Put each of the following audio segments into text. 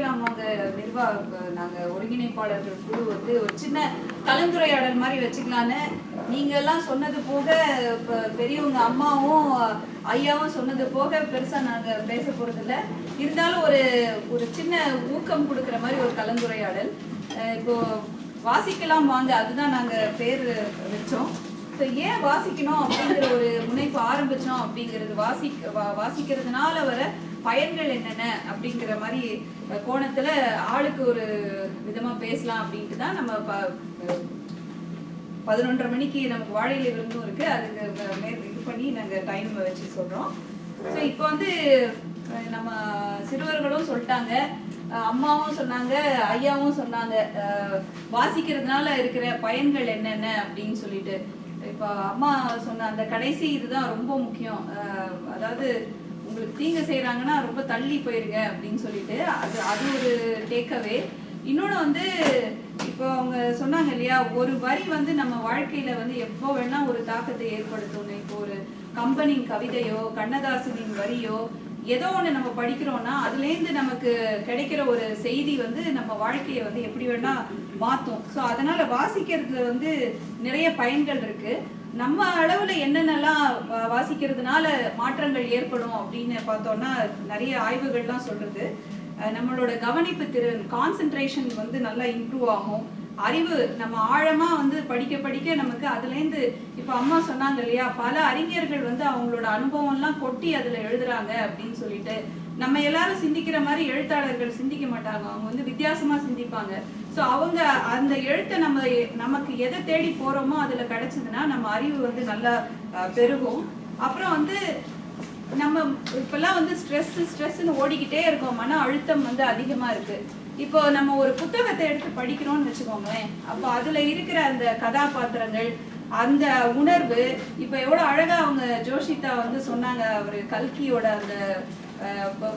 வாசிக்கலாம் வாங்க நாங்கள் ஒருங்கிணைப்பாளர்கள் குழு வந்து ஒரு சின்ன கலந்துரையாடல் மாதிரி வச்சுக்கலான்னு நீங்கள்லாம் சொன்னது போக இப்போ பெரியவங்க அம்மாவும் ஐயாவும் சொன்னது போக பெருசாக நாங்கள் பேச போகிறதில்ல. இருந்தாலும் ஒரு சின்ன ஊக்கம் கொடுக்குற மாதிரி ஒரு கலந்துரையாடல். இப்போது வாசிக்கலாம் வாங்க அதுதான் நாங்கள் பேர் வச்சோம். ஸோ ஏன் வாசிக்கணும் அப்படிங்கிற ஒரு முனைப்பு ஆரம்பித்தோம் அப்படிங்கிறது வாசிக்கிறதுனால வர பயன்கள் என்னென்ன அப்படிங்கிற மாதிரி கோணத்தில் ஆளுக்கு ஒரு விதமாக பேசலாம் அப்படின்ட்டு தான் நம்ம 11:30 மணிக்கு நமக்கு வாழையில விருந்தும் இருக்குது. அதுக்கு இது பண்ணி நாங்கள் டைம் வச்சு சொல்கிறோம். ஸோ இப்போ வந்து நம்ம சிறுவர்களும் சொல்லிட்டாங்க, அம்மாவும் சொன்னாங்க, ஐயாவும் சொன்னாங்க வாசிக்கிறதுனால இருக்கிற பயன்கள் என்னென்ன அப்படின்னு சொல்லிட்டு. இப்போ அம்மா சொன்ன அந்த கடைசி இதுதான் ரொம்ப முக்கியம். அதாவது உங்களுக்கு தீங்கு செய்கிறாங்கன்னா ரொம்ப தள்ளி போயிருங்க அப்படின்னு சொல்லிட்டு அது ஒரு டேக்அவே. இன்னொன்று வந்து இப்போ அவங்க சொன்னாங்க இல்லையா, ஒரு வரி வந்து நம்ம வாழ்க்கையில் வந்து எப்போ வேணால் ஒரு தாக்கத்தை ஏற்படுத்தணும். இப்போ ஒரு கம்பனின் கவிதையோ கண்ணதாசனின் வரியோ ஏதோ ஒன்று நம்ம படிக்கிறோம்னா அதுலேருந்து நமக்கு கிடைக்கிற ஒரு செய்தி வந்து நம்ம வாழ்க்கையை வந்து எப்படி வேணால் மாற்றும். ஸோ அதனால் வாசிக்கிறதுல வந்து நிறைய பயன்கள் இருக்குது. நம்ம அளவில் என்னென்னலாம் வாசிக்கிறதுனால மாற்றங்கள் ஏற்படும் அப்படின்னு பார்த்தோன்னா நிறைய ஆய்வுகள்லாம் சொல்கிறது. நம்மளோட கவனிப்பு திறன், கான்சென்ட்ரேஷன் வந்து நல்லா இம்ப்ரூவ் ஆகும். அறிவு நம்ம ஆழமாக வந்து படிக்க படிக்க நமக்கு அதுலேருந்து இப்போ அம்மா சொன்னாங்க இல்லையா, பல அறிஞர்கள் வந்து அவங்களோட அனுபவம்லாம் கொட்டி அதில் எழுதுறாங்க அப்படின்னு சொல்லிட்டு. நம்ம எல்லாரும் சிந்திக்கிற மாதிரி எழுத்தாளர்கள் சிந்திக்க மாட்டாங்க, அவங்க வந்து வித்தியாசமாக சிந்திப்பாங்க. ஸோ அவங்க அந்த எழுத்தை நமக்கு எதை தேடி போகிறோமோ அதில் கிடச்சிதுன்னா நம்ம அறிவு வந்து நல்லா பெருகும். அப்புறம் வந்து நம்ம இப்பெல்லாம் வந்து ஸ்ட்ரெஸ்ன்னு ஓடிக்கிட்டே இருக்கோம், மன அழுத்தம் வந்து அதிகமாக இருக்குது. இப்போ நம்ம ஒரு புத்தகத்தை எடுத்து படிக்கிறோம்னு வச்சுக்கோங்களேன், அப்போ அதில் இருக்கிற அந்த கதாபாத்திரங்கள், அந்த உணர்வு, இப்போ எவ்வளோ அழகாக அவங்க ஜோஷிதா வந்து சொன்னாங்க, அவர் கல்கியோட அந்த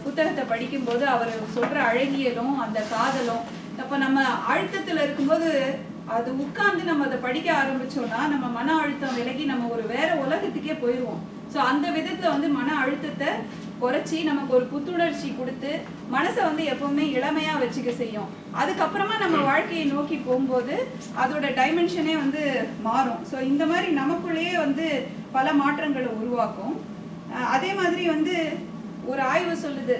புத்தகத்தை படிக்கும்போது அவர் சொல்கிற அழகியலும் அந்த காதலும். அப்போ நம்ம அழுத்தத்தில் இருக்கும்போது அது உட்கார்ந்து நம்ம அதை படிக்க ஆரம்பிச்சோம்னா நம்ம மன அழுத்தம் விலகி நம்ம ஒரு வேற உலகத்துக்கே போயிடுவோம். ஸோ அந்த விதத்தில் வந்து மன அழுத்தத்தை குறைச்சி நமக்கு ஒரு புத்துணர்ச்சி கொடுத்து மனசை வந்து எப்பவுமே இளமையாக வச்சுக்க செய்யும். அதுக்கப்புறமா நம்ம வாழ்க்கையை நோக்கி போகும்போது அதோட டைமென்ஷனே வந்து மாறும். ஸோ இந்த மாதிரி நமக்குள்ளேயே வந்து பல மாற்றங்களை உருவாக்கும். அதே மாதிரி வந்து ஒரு ஆய்வு சொல்லுது,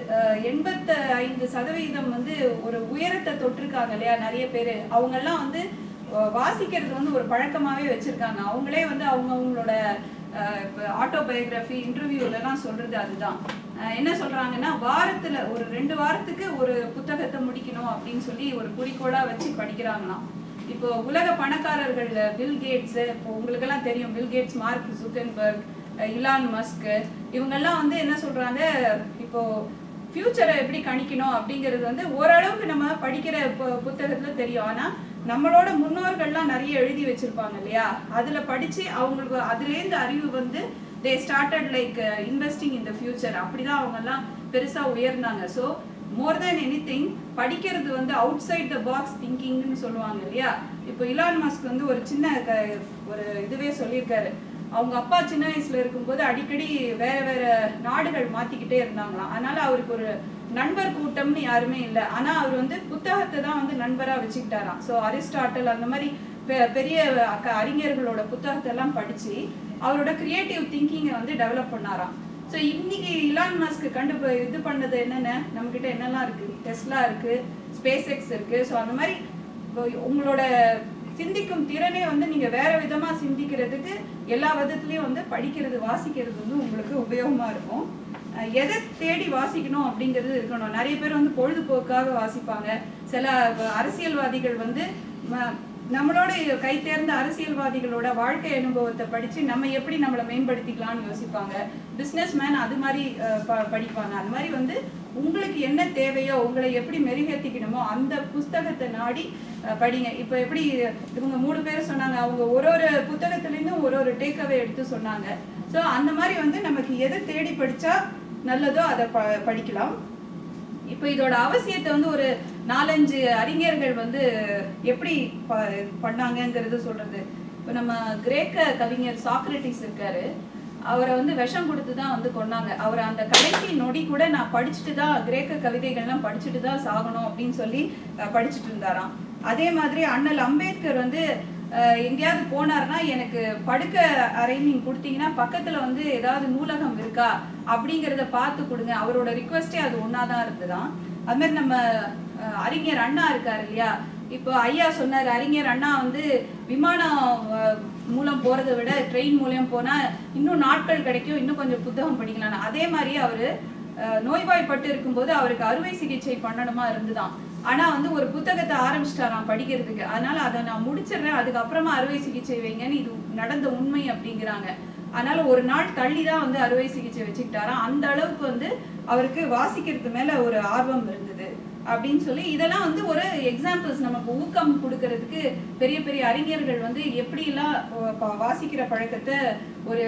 85% வந்து ஒரு உயரத்தை தொட்டிருக்காங்க இல்லையா நிறைய பேர். அவங்கெல்லாம் வந்து வாசிக்கிறது வந்து ஒரு பழக்கமாகவே வச்சுருக்காங்க. அவங்களே வந்து அவங்களோட ஆட்டோபயோகிராஃபி இன்டர்வியூலலாம் சொல்கிறது அதுதான். என்ன சொல்கிறாங்கன்னா, வாரத்தில் ஒரு 2 வாரத்துக்கு ஒரு புத்தகத்தை முடிக்கணும் அப்படின்னு சொல்லி ஒரு குறிக்கோளாக வச்சு படிக்கிறாங்களாம். இப்போ உலக பணக்காரர்கள் பில் கேட்ஸு, இப்போ உங்களுக்கெல்லாம் தெரியும் Bill Gates, Mark Zuckerberg, Elon Musk, இவங்கெல்லாம் வந்து என்ன சொல்கிறாங்க, இப்போது ஃப்யூச்சரை எப்படி கணிக்கணும் அப்படிங்கிறது வந்து ஓரளவுக்கு நம்ம படிக்கிற புத்தகத்தில் தெரியும். ஆனால் நம்மளோட முன்னோர்கள்லாம் நிறைய எழுதி வச்சுருப்பாங்க இல்லையா, அதில் படித்து அவங்களுக்கு அதுலேருந்து அறிவு வந்து they started like investing in the future. அப்படி தான் அவங்கெல்லாம் பெருசாக உயர்ந்தாங்க. ஸோ மோர் தேன் எனி திங் படிக்கிறது வந்து அவுட் சைட் த பாக்ஸ் திங்கிங்னு சொல்லுவாங்க இல்லையா. இப்போ இலான் மஸ்க் வந்து ஒரு சின்ன ஒரு இதுவே சொல்லியிருக்காரு, அவங்க அப்பா சின்ன வயசுல இருக்கும்போது அடிக்கடி வேற வேற நாடுகள் மாற்றிக்கிட்டே இருந்தாங்களாம். அதனால அவருக்கு ஒரு நண்பர் கூட்டம்னு யாருமே இல்லை. ஆனால் அவர் வந்து புத்தகத்தை தான் வந்து நண்பராக வச்சுக்கிட்டாராம். ஸோ அரிஸ்டாட்டல் அந்த மாதிரி பெரிய அறிஞர்களோட புத்தகத்தை எல்லாம் படித்து அவரோட கிரியேட்டிவ் திங்கிங்கை வந்து டெவலப் பண்ணாராம். ஸோ இன்னைக்கு இலான் மஸ்க் இது பண்ணது என்னென்ன, நம்மக்கிட்ட என்னெல்லாம் இருக்குது, டெஸ்லா இருக்குது, ஸ்பேஸ் எக்ஸ் இருக்குது. ஸோ அந்த மாதிரி உங்களோட சிந்திக்கும் திறனே வந்து நீங்கள் வேறு விதமாக சிந்திக்கிறதுக்கு எல்லா விதத்துலேயும் வந்து படிக்கிறது, வாசிக்கிறது வந்து உங்களுக்கு உபயோகமாக இருக்கும். எதை தேடி வாசிக்கணும் அப்படிங்கிறது இருக்கணும். நிறைய பேர் வந்து பொழுதுபோக்காக வாசிப்பாங்க. சில அரசியல்வாதிகள் வந்து நம்மளோட கை தேர்ந்த அரசியல்வாதிகளோட வாழ்க்கை அனுபவத்தை படித்து நம்ம எப்படி நம்மளை மேம்படுத்திக்கலாம்னு யோசிப்பாங்க. பிஸ்னஸ் மேன் அது மாதிரி படிப்பாங்க. அது மாதிரி வந்து உங்களுக்கு என்ன தேவையோ, உங்களை எப்படி மெருகேற்றிக்கணுமோ அந்த புஸ்தகத்தை நாடி படிங்க. இப்போ எப்படி இவங்க 3 பேர் சொன்னாங்க, அவங்க ஒரு புத்தகத்துலேருந்தும் ஒரு டேக்அவே எடுத்து சொன்னாங்க. ஸோ அந்த மாதிரி வந்து நமக்கு எதை தேடி படித்தா நல்லதோ அதை படிக்கலாம். இப்போ இதோட அவசியத்தை வந்து ஒரு 4-5 அறிஞர்கள் வந்து எப்படி பண்ணாங்கங்கிறது சொல்கிறது. இப்போ நம்ம கிரேக்க கவிஞர் சாக்ரட்டிஸ் இருக்காரு. அவரை வந்து விஷம் கொடுத்து தான் வந்து கொன்னாங்க. அவர் அந்த கடைசி நொடி கூட நான் படிச்சுட்டு தான், கிரேக்க கவிதைகள்லாம் படிச்சுட்டு தான் சாகணும் அப்படின்னு சொல்லி படிச்சுட்டு இருந்தாராம். அதே மாதிரி அண்ணல் அம்பேத்கர் வந்து எங்கேயாவது போனார்னா, எனக்கு படுக்க அறை நீங்கள் கொடுத்தீங்கன்னா பக்கத்தில் வந்து ஏதாவது நூலகம் இருக்கா அப்படிங்கிறத பார்த்து கொடுங்க. அவரோட ரிக்வஸ்டே அது ஒன்றா தான் இருந்துதான். அது மாதிரி நம்ம அறிஞர் அண்ணா இருக்கார் இல்லையா, இப்போ ஐயா சொன்னார், அறிஞர் அண்ணா வந்து விமானம் மூலம் போகிறத விட ட்ரெயின் மூலம் போனால் இன்னும் நாட்கள் கிடைக்கும், இன்னும் கொஞ்சம் புத்தகம் படிக்கலாம். அதே மாதிரி அவர் நோய்வாய்ப்பட்டு இருக்கும்போது அவருக்கு அறுவை சிகிச்சை பண்ணணுமா இருந்துதான். ஆனால் வந்து ஒரு புத்தகத்தை ஆரம்பிச்சிட்டாராம் படிக்கிறதுக்கு. அதனால அதை நான் முடிச்சிடுறேன், அதுக்கப்புறமா அறுவை சிகிச்சை வைங்கன்னு, இது நடந்த உண்மை அப்படிங்கிறாங்க. அதனால ஒரு நாள் தள்ளி தான் வந்து அறுவை சிகிச்சை வச்சுக்கிட்டாராம். அந்த அளவுக்கு வந்து அவருக்கு வாசிக்கிறது மேல ஒரு ஆர்வம் இருந்தது அப்படின்னு சொல்லி, இதெல்லாம் வந்து ஒரு எக்ஸாம்பிள்ஸ் நமக்கு ஊக்கம் கொடுக்கறதுக்கு பெரிய பெரிய அறிஞர்கள் வந்து எப்படிலாம் வாசிக்கிற பழக்கத்தை ஒரு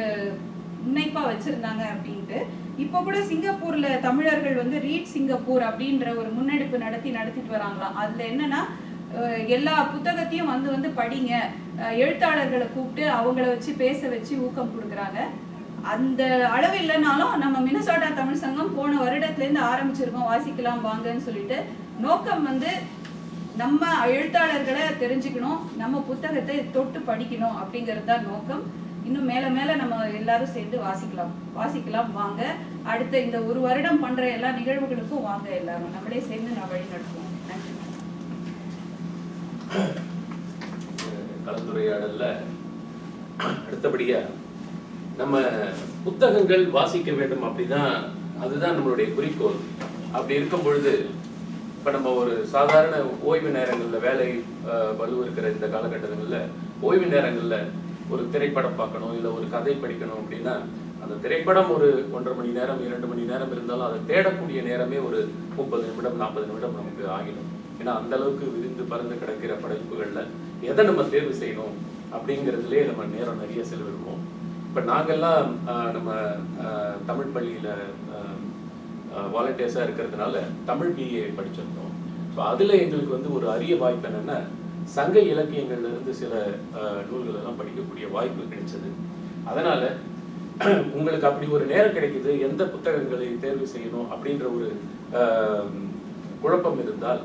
முனைப்பா வச்சிருந்தாங்க அப்படின்ட்டு. இப்போ கூட சிங்கப்பூர்ல தமிழர்கள் வந்து ரீட் சிங்கப்பூர் அப்படின்ற ஒரு முன்னெடுப்பு நடத்திட்டு வராங்களாம். அதுல என்னன்னா, எல்லா புத்தகத்தையும் வந்து படிங்க, எழுத்தாளர்களை கூப்பிட்டு அவங்கள வச்சு பேச வச்சு ஊக்கம் கொடுக்குறாங்க. அந்த அளவு இல்லைனாலும் நம்ம மினசோட்டா தமிழ் சங்கம் போன வருடத்துலேருந்து ஆரம்பிச்சிருக்கோம், வாசிக்கலாம் வாங்கன்னு சொல்லிட்டு. நோக்கம் வந்து நம்ம எழுத்தாளர்களை தெரிஞ்சுக்கணும், நம்ம புத்தகத்தை தொட்டு படிக்கணும் அப்படிங்கிறது தான் நோக்கம். இன்னும் மேல மேல நம்ம எல்லாரும் சேர்ந்து வாசிக்கலாம் வாங்க. அடுத்த இந்த ஒரு வருடம் பண்ற எல்லா நிகழ்வுகளுக்கும் வாங்க, எல்லாரும் நம்மளே சேர்ந்து நான் வழி நடத்துவோம். நன்றி. கலந்துரையாடல்ல அடுத்தபடியா நம்ம புத்தகங்கள் வாசிக்க வேண்டும் அப்படிதான், அதுதான் நம்மளுடைய குறிக்கோள். அப்படி இருக்கும் பொழுது இப்ப நம்ம ஒரு சாதாரண ஓய்வு நேரங்கள்ல, வேலை வலு இருக்கிற இந்த காலகட்டங்கள்ல ஓய்வு நேரங்கள்ல ஒரு திரைப்படம் பார்க்கணும், இல்லை ஒரு கதை படிக்கணும் அப்படின்னா, அந்த திரைப்படம் ஒரு 1.5 மணி நேரம் 2 மணி நேரம் இருந்தாலும் அதை தேடக்கூடிய நேரமே ஒரு 30 நிமிடம் 40 நிமிடம் நமக்கு ஆகிடும். ஏன்னா அந்த அளவுக்கு விரிந்து பறந்து கிடக்கிற படைப்புகள்ல எதை நம்ம தேர்வு செய்யணும் அப்படிங்கிறதுலே நம்ம நேரம் நிறைய செலவிடுவோம். இப்போ நாங்கள்லாம் நம்ம தமிழ் பள்ளியில வாலண்டியர்ஸாக இருக்கிறதுனால தமிழ் பிஏ படிச்சிருந்தோம். ஸோ அதில் எங்களுக்கு வந்து ஒரு அரிய வாய்ப்பு என்னென்னா, சங்க இலக்கியங்கள்ல இருந்து சில நூல்கள் எல்லாம் படிக்கக்கூடிய வாய்ப்பு கிடைச்சது. அதனால உங்களுக்கு அப்படி ஒரு நேரம் கிடைக்குது, எந்த புத்தகங்களை தேர்வு செய்யணும் அப்படின்ற ஒரு குழப்பம் இருந்தால்,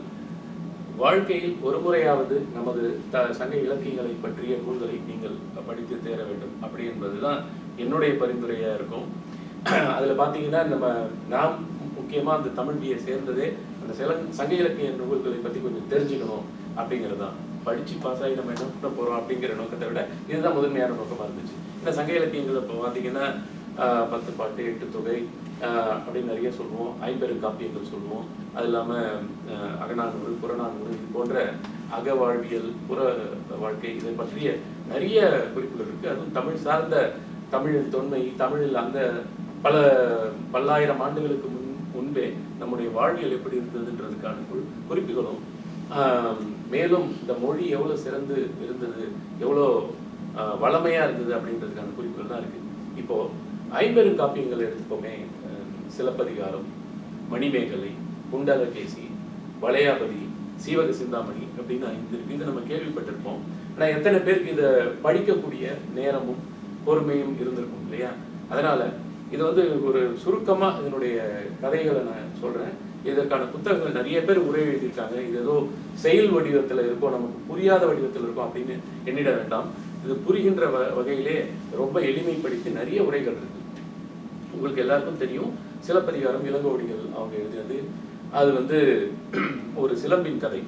வாழ்க்கையில் ஒரு முறையாவது நமது சங்க இலக்கியங்களை பற்றிய நூல்களை நீங்கள் படித்து தேர வேண்டும் அப்படி என்பதுதான் என்னுடைய பரிந்துரையா இருக்கும். அதுல பாத்தீங்கன்னா நாம் முக்கியமா அந்த தமிழ் பிஏ சேர்ந்ததே அந்த சங்க இலக்கிய நூல்களை பத்தி கொஞ்சம் தெரிஞ்சுக்கணும் அப்படிங்கிறது தான். படிச்சு பாஸ் ஆகி நம்ம என்ன பண்ண போறோம் அப்படிங்கிற நோக்கத்தை விட இதுதான் முதன்மையான நோக்கமா இருந்துச்சு. இந்த சங்க இலக்கியங்கள் இப்போ பார்த்தீங்கன்னா 10 பாட்டு 8 தொகை அப்படின்னு நிறைய சொல்லுவோம், 50 காப்பியங்கள் சொல்லுவோம். அது இல்லாமல் அகநானூறு புறநானூறு இது போன்ற அக வாழ்வியல் புற வாழ்க்கை இதை பற்றிய நிறைய குறிப்புகள் இருக்கு. அதுவும் தமிழ் சார்ந்த, தமிழின் தொன்மை, தமிழில் அந்த பல்லாயிரம் ஆண்டுகளுக்கு முன்பே நம்முடைய வாழ்வியல் எப்படி இருந்ததுன்றதுக்கான குறிப்புகளும், மேலும் இந்த மொழி எவ்வளோ சிறந்து இருந்தது, எவ்வளோ வளமையா இருந்தது அப்படின்றதுக்கான குறிப்புகள் தான் இருக்கு. இப்போ 50 காப்பியங்கள் எடுத்துக்கோமே, சிலப்பதிகாரம், மணிமேகலை, குண்டலகேசி, வளையாபதி, சீவக சிந்தாமணி அப்படின்னு 5 இருக்கு. இதை நம்ம கேள்விப்பட்டிருப்போம். ஆனால் எத்தனை பேருக்கு இதை படிக்கக்கூடிய நேரமும் பொறுமையும் இருந்திருக்கும் இல்லையா? அதனால இது வந்து ஒரு சுருக்கமா இதனுடைய கதைகளை நான் சொல்றேன். இதற்கான புத்தகங்கள் நிறைய பேர் உரை எழுதியிருக்காங்க. இது ஏதோ செயல் வடிவத்தில் இருக்கும், நமக்கு புரியாத வடிவத்தில் இருக்கும் அப்படின்னு எண்ணிட வேண்டாம். இது புரிகின்ற வகையிலே ரொம்ப எளிமைப்படுத்தி நிறைய உரைகள் இருக்கு. உங்களுக்கு எல்லாருக்கும் தெரியும், சிலப்பதிகாரம் இளங்கோவடிகள் அவங்க எழுதினது. அது வந்து ஒரு சிலம்பின் கதை.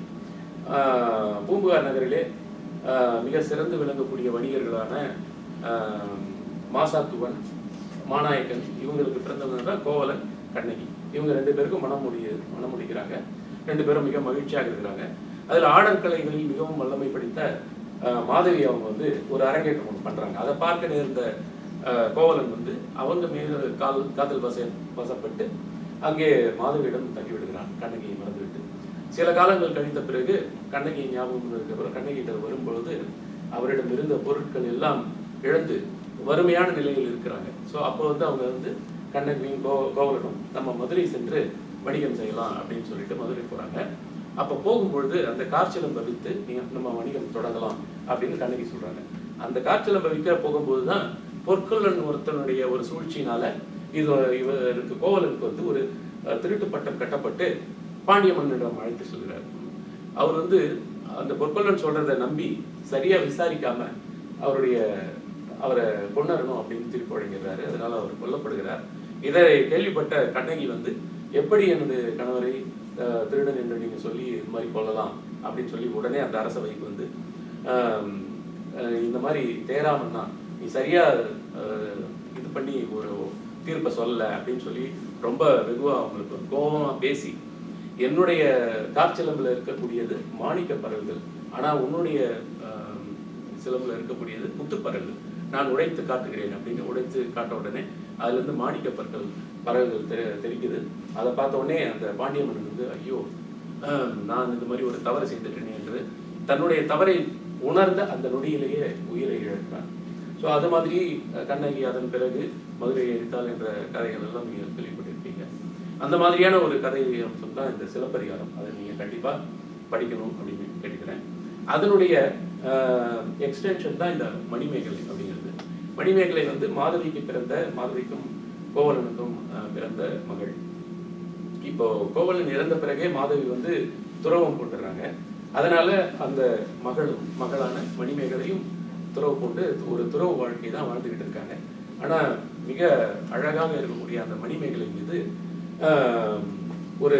பூம்புகார் நகரிலே மிக சிறந்து விளங்கக்கூடிய வணிகர்களான மாசாத்துவன், மாநாயக்கன், இவங்களுக்கு பிறந்தவங்க தான் கோவலன், கண்ணகி. இவங்க 2 பேருக்கும் மனம் முடிக்கிறாங்க. 2 பேரும் மிக மகிழ்ச்சியாக இருக்கிறாங்க. அதில் ஆடற்கலைகளில் மிகவும் வல்லமை படித்த மாதவி அவங்க வந்து ஒரு அரங்கேற்றம் ஒன்று பண்றாங்க. அதை பார்க்க நேர்ந்த கோவலன் வந்து அவங்க மேல காதல் வசப்பட்டு அங்கே மாதவியிடம் தங்கிவிடுகிறான், கண்ணகியை மறந்துவிட்டு. சில காலங்கள் கழித்த பிறகு கண்ணகி ஞாபகம் இருக்கிற கண்ணகிட்ட வரும்பொழுது அவரிடம் இருந்த பொருட்கள் எல்லாம் இழந்து வறுமையான நிலையில் இருக்கிறாங்க. ஸோ அப்போ வந்து அவங்க வந்து கண்ணகியும் கோவலனும் நம்ம மதுரை சென்று வணிகம் செய்யலாம் அப்படின்னு சொல்லிட்டு மதுரை போறாங்க. அப்போ போகும்பொழுது அந்த காற்சிலம்பை வித்து நம்ம வணிகம் தொடங்கலாம் அப்படின்னு கண்ணகி சொல்றாங்க. அந்த காற்சிலம்பை விற்க போகும்போது தான் பொற்கொல்லன் ஒருத்தனுடைய ஒரு சூழ்ச்சியினால இவருக்கு கோவலனுக்கு வந்து ஒரு திருட்டு பட்டம் கட்டப்பட்டு பாண்டிய மன்னனிடம் அழைத்து செல்கிறார். அவர் வந்து அந்த பொற்கொல்லன் சொல்றதை நம்பி சரியா விசாரிக்காம அவரை கொன்னரணும் அப்படின்னு தீர்ப்பு வழங்குகிறாரு. அதனால அவர் கொல்லப்படுகிறார். இதை கேள்விப்பட்ட கண்ணகி வந்து எப்படி எனது கணவரை திருடன் என்று நீங்க சொல்லி இது மாதிரி கொல்லலாம் அப்படின்னு சொல்லி உடனே அந்த அரசவைக்கு வந்து இந்த மாதிரி தேராமன்னா நீ சரியா இது பண்ணி ஒரு தீர்ப்பை சொல்லல அப்படின்னு சொல்லி ரொம்ப வெகுவா அவங்களுக்கு கோபமா பேசி, என்னுடைய காற்சிலம்புல இருக்கக்கூடியது மாணிக்க பரல்கள், ஆனா உன்னுடைய சிலம்புல இருக்கக்கூடியது முத்துப்பரல்கள், நான் உடைத்து காட்டுகிறேன் அப்படின்னு உடைத்து காட்ட உடனே அதுல இருந்து மாணிக்க பரல்கள் தெரிக்குது. அதை பார்த்த உடனே அந்த பாண்டிய மன்னன் வந்து ஐயோ நான் இந்த மாதிரி ஒரு தவறு செய்துட்டேனே என்று தன்னுடைய தவறை உணர்ந்த அந்த நொடியிலேயே உயிரை இழக்கிறான். ஸோ அது மாதிரி கண்ணகி அதன் பிறகு மதுரையை எரித்தாள் என்ற கதைகள் எல்லாம் நீங்கள் கேள்விப்பட்டிருப்பீங்க. அந்த மாதிரியான ஒரு கதை அம்சம் தான் இந்த சிலப்பதிகாரம். அதை நீங்கள் கண்டிப்பாக படிக்கணும் அப்படின்னு கேட்டுக்கிறேன். அதனுடைய எக்ஸ்டென்ஷன் தான் இந்த மணிமேகலை அப்படிங்கிறது. மணிமேகலை வந்து மாதவிக்கும் கோவலனுக்கும் பிறந்த மகள். இப்போ கோவலன் இறந்த பிறகே மாதவி வந்து துறவம் கொண்டுறாங்க. அதனால அந்த மகளான மணிமேகலையும் துறவு கொண்டு ஒரு துறவு வாழ்க்கை தான் வாழ்ந்துகிட்டு இருக்காங்க. ஆனா மிக அழகாக இருக்கக்கூடிய அந்த மணிமேகலை மீது ஒரு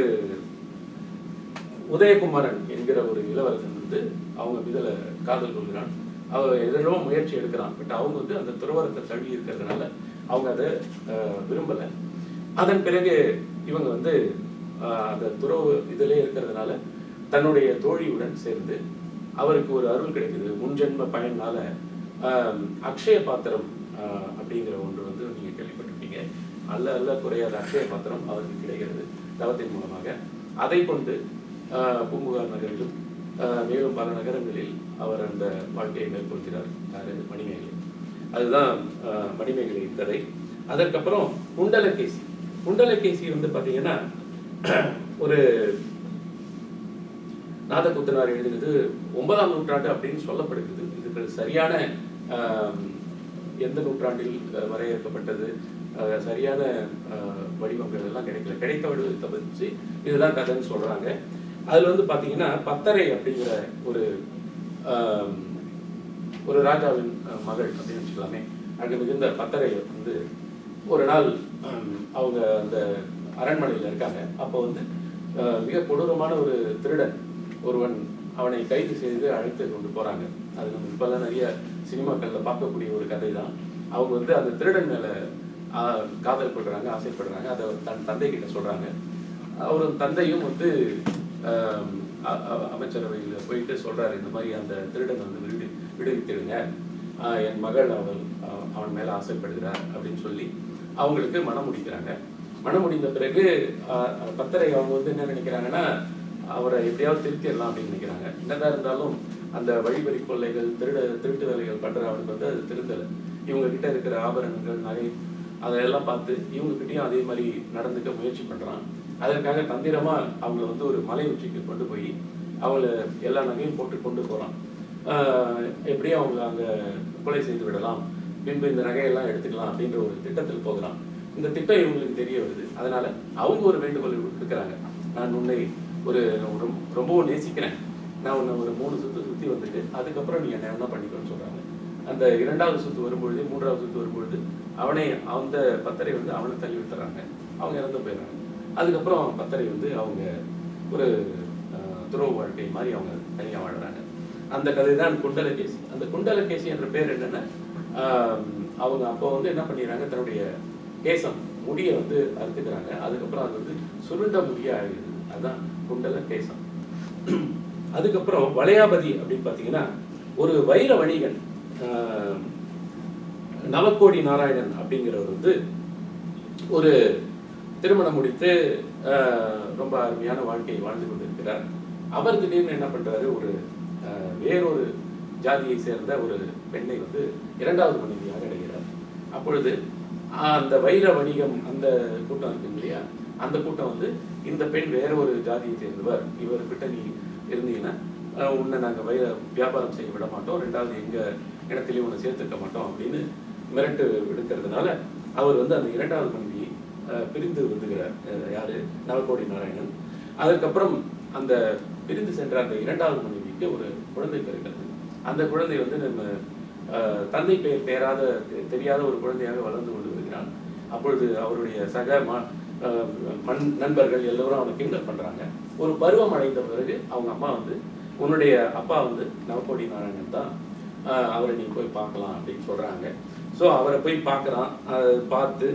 உதயகுமாரன் என்கிற ஒரு இளவரசன் வந்து அவங்க மீதுல காதல் கொள்கிறான். அவர் எதிரோ முயற்சி எடுக்கிறான். பட் அவங்க வந்து அந்த துறவரத்தை தள்ளி இருக்கிறதுனால அவங்க அதை விரும்பலை. அதன் பிறகு இவங்க வந்து அந்த துறவு இதிலே இருக்கிறதுனால தன்னுடைய தோழியுடன் சேர்ந்து அவருக்கு ஒரு அருள் கிடைக்குது. முன்ஜென்ம பயனால அக்ஷய பாத்திரம் அப்படிங்கிற ஒன்று வந்து நீங்க கேள்விப்பட்டிருப்பீங்க. அல்ல குறையாத அக்ஷய பாத்திரம் அவருக்கு கிடைக்கிறது தவத்தின் மூலமாக. அதை கொண்டு பூம்புகார் நகரிலும் மேலும் பல நகரங்களில் அவர் அந்த வாழ்க்கையை மேற்கொள்கிறார். மணிமேகலை. அதுதான் மணிமேகலை கதை. அதற்கப்புறம் குண்டலகேசி வந்து பாத்தீங்கன்னா ஒரு நாதகுத்தனார் எழுதினது 9ஆம் நூற்றாண்டு அப்படின்னு சொல்லப்படுகிறது. இதுக்கு சரியான எந்த நூற்றாண்டில் வரையறுக்கப்பட்டது, சரியான வடிவங்கள் எல்லாம் கிடைத்த வடிவத்தை வச்சு இதுதான் கதைன்னு சொல்றாங்க. அதுல வந்து பாத்தீங்கன்னா பத்தரை அப்படிங்கிற ஒரு ராஜாவின் மகள் அப்படின்னு வச்சுக்கலாமே. அங்க மிகுந்த பத்தரை வந்து ஒரு நாள் அவங்க அந்த அரண்மனையில் இருக்காங்க. அப்போ வந்து மிக கொடூரமான ஒரு திருடன் ஒருவன் அவனை கைது செய்து அழைத்து கொண்டு போறாங்க. அது நம்ம இப்பெல்லாம் நிறைய சினிமாக்கள்ல பார்க்கக்கூடிய ஒரு கதை தான். அவங்க வந்து அந்த திருடன் மேல காதல் படுறாங்க, ஆசைப்படுறாங்க. அதை தன் தந்தை கிட்ட சொல்றாங்க. அவரும் தந்தையும் வந்து அமைச்சரவையில் போயிட்டு சொல்றாரு, இந்த மாதிரி அந்த திருடன் வந்து விடுவித்திடுங்க, என் மகள் அவன் மேல ஆசைப்படுகிறார் அப்படின்னு சொல்லி அவங்களுக்கு மனம் முடிக்கிறாங்க. மனம் முடிந்த பிறகு பத்தரை அவங்க வந்து என்ன நினைக்கிறாங்கன்னா, அவரை எப்படியாவது திருத்திடலாம் அப்படின்னு நினைக்கிறாங்க. என்னதான் இருந்தாலும் அந்த வழிபறி கொள்ளைகள் திருட்டு வேலைகள் பண்ற அவனுக்கு வந்து அது திருந்தலை. இவங்க கிட்ட இருக்கிற ஆபரணங்கள் நகை அதையெல்லாம் பார்த்து இவங்க கிட்டையும் அதே மாதிரி நடந்துக்க முயற்சி பண்றான். அதற்காக தந்திரமா அவங்கள வந்து ஒரு மலை உச்சிக்கு கொண்டு போய் அவங்கள எல்லா நகையும் போட்டு கொண்டு போறான். எப்படியும் அவங்கள அங்க கொலை செய்து விடலாம், பின்பு இந்த நகையெல்லாம் எடுத்துக்கலாம் அப்படின்ற ஒரு திட்டத்தில் போகிறான். இந்த திட்டம் இவங்களுக்கு தெரிய வருது. அதனால அவங்க ஒரு வேண்டுகோள் விடுக்கிறாங்க, நான் உன்னை ரொம்பவும் நேசிக்கிறேன், நான் உன்னை ஒரு 3 சுத்தி வந்துட்டு அதுக்கப்புறம் நீ என்ன பண்ணிக்கணும்னு சொல்றாங்க. அந்த 2வது சுத்து வரும்பொழுது 3வது சுத்து வரும்பொழுது அந்த பத்தரை வந்து அவனை தள்ளி விட்டுறாங்க. அவங்க இறந்து போயிடுறாங்க. அதுக்கப்புறம் பத்தரை வந்து அவங்க ஒரு துறவு வாழ்க்கை மாதிரி அவங்க தனியா வாழ்றாங்க. அந்த கதை தான் குண்டலகேசி. அந்த குண்டலகேசி என்ற பேர் என்னன்னா, அவங்க அப்போ வந்து என்ன பண்ணிடுறாங்க, தன்னுடைய கேசம் முடியை வந்து அறுத்துக்கிறாங்க. அதுக்கப்புறம் அது வந்து சுருண்ட முடியா ஆகிடுது. அதுதான் குண்டல கேசம். அதுக்கப்புறம் வளையாபதி அப்படின்னு பாத்தீங்கன்னா ஒரு வைர வணிகன் நவக்கோடி நாராயணன் அப்படிங்கிறவர் வந்து ஒரு திருமணம் முடித்து ரொம்ப அருமையான வாழ்க்கையை வாழ்ந்து கொண்டிருக்கிறார். அவர் திடீர்னு என்ன பண்றாரு, வேறொரு ஜாதியை சேர்ந்த ஒரு பெண்ணை வந்து 2வது மனைவியாக அடைகிறார். அப்பொழுது அந்த வைர வணிகம் அந்த கூட்டம் இருக்கு இல்லையா, அந்த கூட்டம் வந்து இந்த பெண் வேற ஒரு ஜாதியை சேர்ந்தவர், இவர்கிட்ட நீ இருந்தீங்கன்னா உன்னை நாங்கள் வியாபாரம் செய்ய விட மாட்டோம், 2வது எங்க இடத்துலையும் உன்னை சேர்த்துக்க மாட்டோம் அப்படின்னு மிரட்டு விடுக்கிறதுனால அவர் வந்து அந்த இரண்டாவது மனைவி பிரிந்து வந்துகிறார். யாரு? நவகோடி நாராயணன். அதற்கப்புறம் அந்த பிரிந்து சென்ற அந்த இரண்டாவது மனைவிக்கு ஒரு குழந்தை பிறக்கிறது. அந்த குழந்தை வந்து நம்ம தந்தை பெயர் தெரியாத ஒரு குழந்தையாக வளர்ந்து கொண்டு வருகிறான். அப்பொழுது அவருடைய சக நண்பர்கள் எல்லோரும் அவனை கிண்டல் பண்றாங்க. ஒரு பருவம் அடைந்த பிறகு அவங்க அம்மா வந்து, உன்னுடைய அப்பா வந்து நவகோடி நாராயணன் தான், அவரை நீ போய் பார்க்கலாம் அப்படின்னு சொல்றாங்க. ஸோ அவரை போய் பார்க்குறான். பார்த்து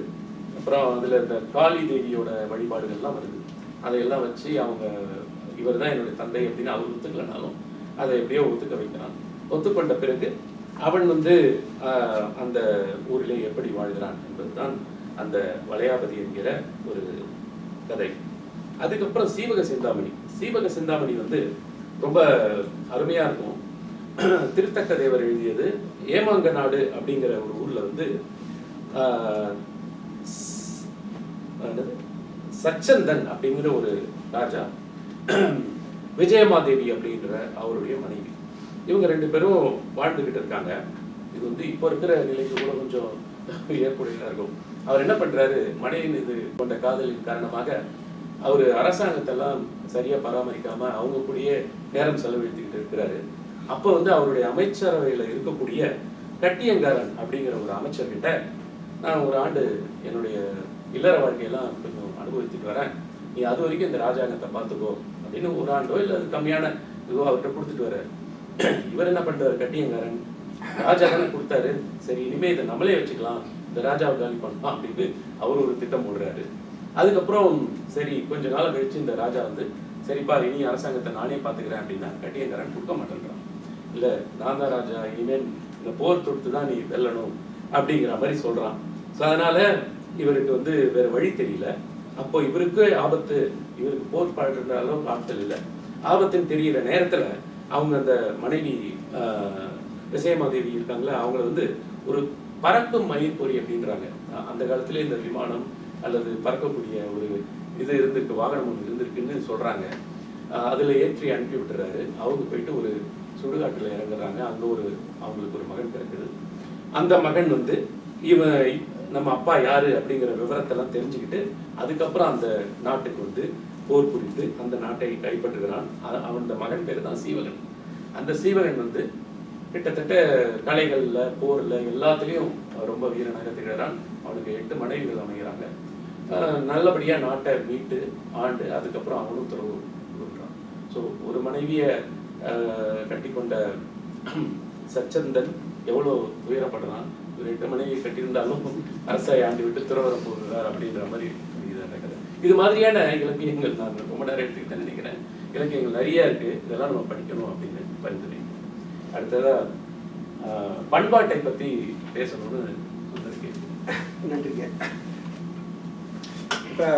அப்புறம் அதில் இந்த காளி தேவியோட வழிபாடுகள்லாம் வருது. அதையெல்லாம் வச்சு அவங்க இவர் தான் என்னுடைய தந்தை அப்படின்னு அவர் ஒத்துக்கலனாலும் அதை எப்படியோ ஒத்துக்க வைக்கிறான். ஒத்துக்கொண்ட பிறகு அவன் வந்து அந்த ஊரிலே எப்படி வாழ்கிறான் என்பதுதான் அந்த வளையாபதி என்கிற ஒரு கதை. அதுக்கப்புறம் சீவக சிந்தாமணி வந்து ரொம்ப அருமையா இருக்கும். திருத்தக்க தேவர் எழுதியது. ஏமாங்க நாடு அப்படிங்கிற ஒரு ஊர்ல வந்து சச்சந்தன் அப்படிங்கிற ஒரு ராஜா, விஜயமாதேவி அப்படின்ற அவருடைய மனைவி, இவங்க 2 பேரும் வாழ்ந்துகிட்டு இருக்காங்க. இது வந்து இப்போ இருக்கிற நிலைக்கு கூட கொஞ்சம் ஏற்புடையதா இருக்கும். அவர் என்ன பண்றாரு, மனைவி மீது கொண்ட காதலின் காரணமாக அவர் அரசாங்கத்தெல்லாம் சரியா பராமரிக்காம அவங்க கூடயே நேரம் செலவழித்துக்கிட்டு இருக்கிறாரு. அப்போ வந்து அவருடைய அமைச்சரவையில இருக்கக்கூடிய கட்டியங்காரன் அப்படிங்கிற ஒரு அமைச்சர்கிட்ட, நான் ஒரு ஆண்டு என்னுடைய இல்லற வாழ்க்கையெல்லாம் கொஞ்சம் அனுபவித்துட்டு வரேன், நீ அது வரைக்கும் இந்த ராஜாங்கத்தை பார்த்துக்கோ அப்படின்னு ஒரு ஆண்டோ இல்லை அது கம்மியான இதுவோ அவர்கிட்ட கொடுத்துட்டு வர்றாரு. இவர் என்ன பண்றாரு, கட்டியங்காரன், ராஜா தானே கொடுத்தாரு, சரி இனிமே இதை நம்மளே வச்சுக்கலாம், இந்த ராஜாவை காலி பண்ணலாம் அப்படின்னு அவர் ஒரு திட்டம் போடுறாரு. அதுக்கப்புறம் சரி கொஞ்ச நாள் கழிச்சு இந்த ராஜா வந்து, சரிப்பா இனி அரசாங்கத்தை நானே பார்த்துக்கிறேன் அப்படின்னா கட்டியங்காரன் கொடுக்க மாட்டேன்றான். இல்லை நான் தான் ராஜா, இனிமேல் இந்த போர் தொடுத்து தான் நீ வெல்லணும் அப்படிங்கிற மாதிரி சொல்றான். ஸோ அதனால இவருக்கு வந்து வேற வழி தெரியல. அப்போ இவருக்கு ஆபத்து, இவருக்கு போர் பாடுற அளவுக்கு ஆட்கள் இல்லை. ஆபத்துன்னு தெரிகிற நேரத்துல அவங்க அந்த மனைவி விஜயமாதேவி இருக்காங்களே, அவங்கள வந்து ஒரு பறக்கும் மயிர்பொறி அப்படின்றாங்க. அந்த காலத்துல இந்த விமானம் அல்லது பறக்கக்கூடிய ஒரு இது இருந்திருக்கு, வாகனம் ஒன்று இருந்திருக்குன்னு சொல்றாங்க. அதுல ஏற்றி அனுப்பி விட்டுறாரு. அவங்க போயிட்டு ஒரு சுடுகாட்டுல இறங்குறாங்க. அங்க அவங்களுக்கு ஒரு மகன் பிறக்குது. அந்த மகன் வந்து நம்ம அப்பா யாரு அப்படிங்கிற விவரத்தெல்லாம் தெரிஞ்சுக்கிட்டு அதுக்கப்புறம் அந்த நாட்டுக்கு வந்து போர் புரிந்து அந்த நாட்டை கைப்பற்றுகிறான். அவன் மகன் பேரு தான் சீவகன். அந்த சீவகன் வந்து கிட்டத்தட்ட கலைகள்ல போர்ல எல்லாத்துலயும் ரொம்ப வீரனாக திகழ்கிறான். அவனுக்கு 8 மனைவிகள் அமைகிறாங்க. நல்லபடியா நாட்டை மீட்டு ஆண்டு அதுக்கப்புறம் அவனும் துறவு கொடுக்குறான். ஸோ ஒரு மனைவியை கட்டி கொண்ட சச்சந்தன் எவ்வளோ துயரப்படுறான். ஒரு 8 மனைவியை கட்டியிருந்தாலும் அரசாய் ஆண்டு விட்டு துறவரம் போகிறார் அப்படின்ற மாதிரி கதை. இது மாதிரியான இலக்கியங்கள் நான் ரொம்ப நேரம் எடுத்துக்கிட்டேன் நினைக்கிறேன். இலக்கியங்கள் நிறைய இருக்கு, இதெல்லாம் நம்ம படிக்கணும் அப்படின்னு பரிந்துரை. அடுத்ததா பண்பாட்டை பத்தி பேசணும்னு சொல்லிருக்கேன். நன்றிங்க. இப்போ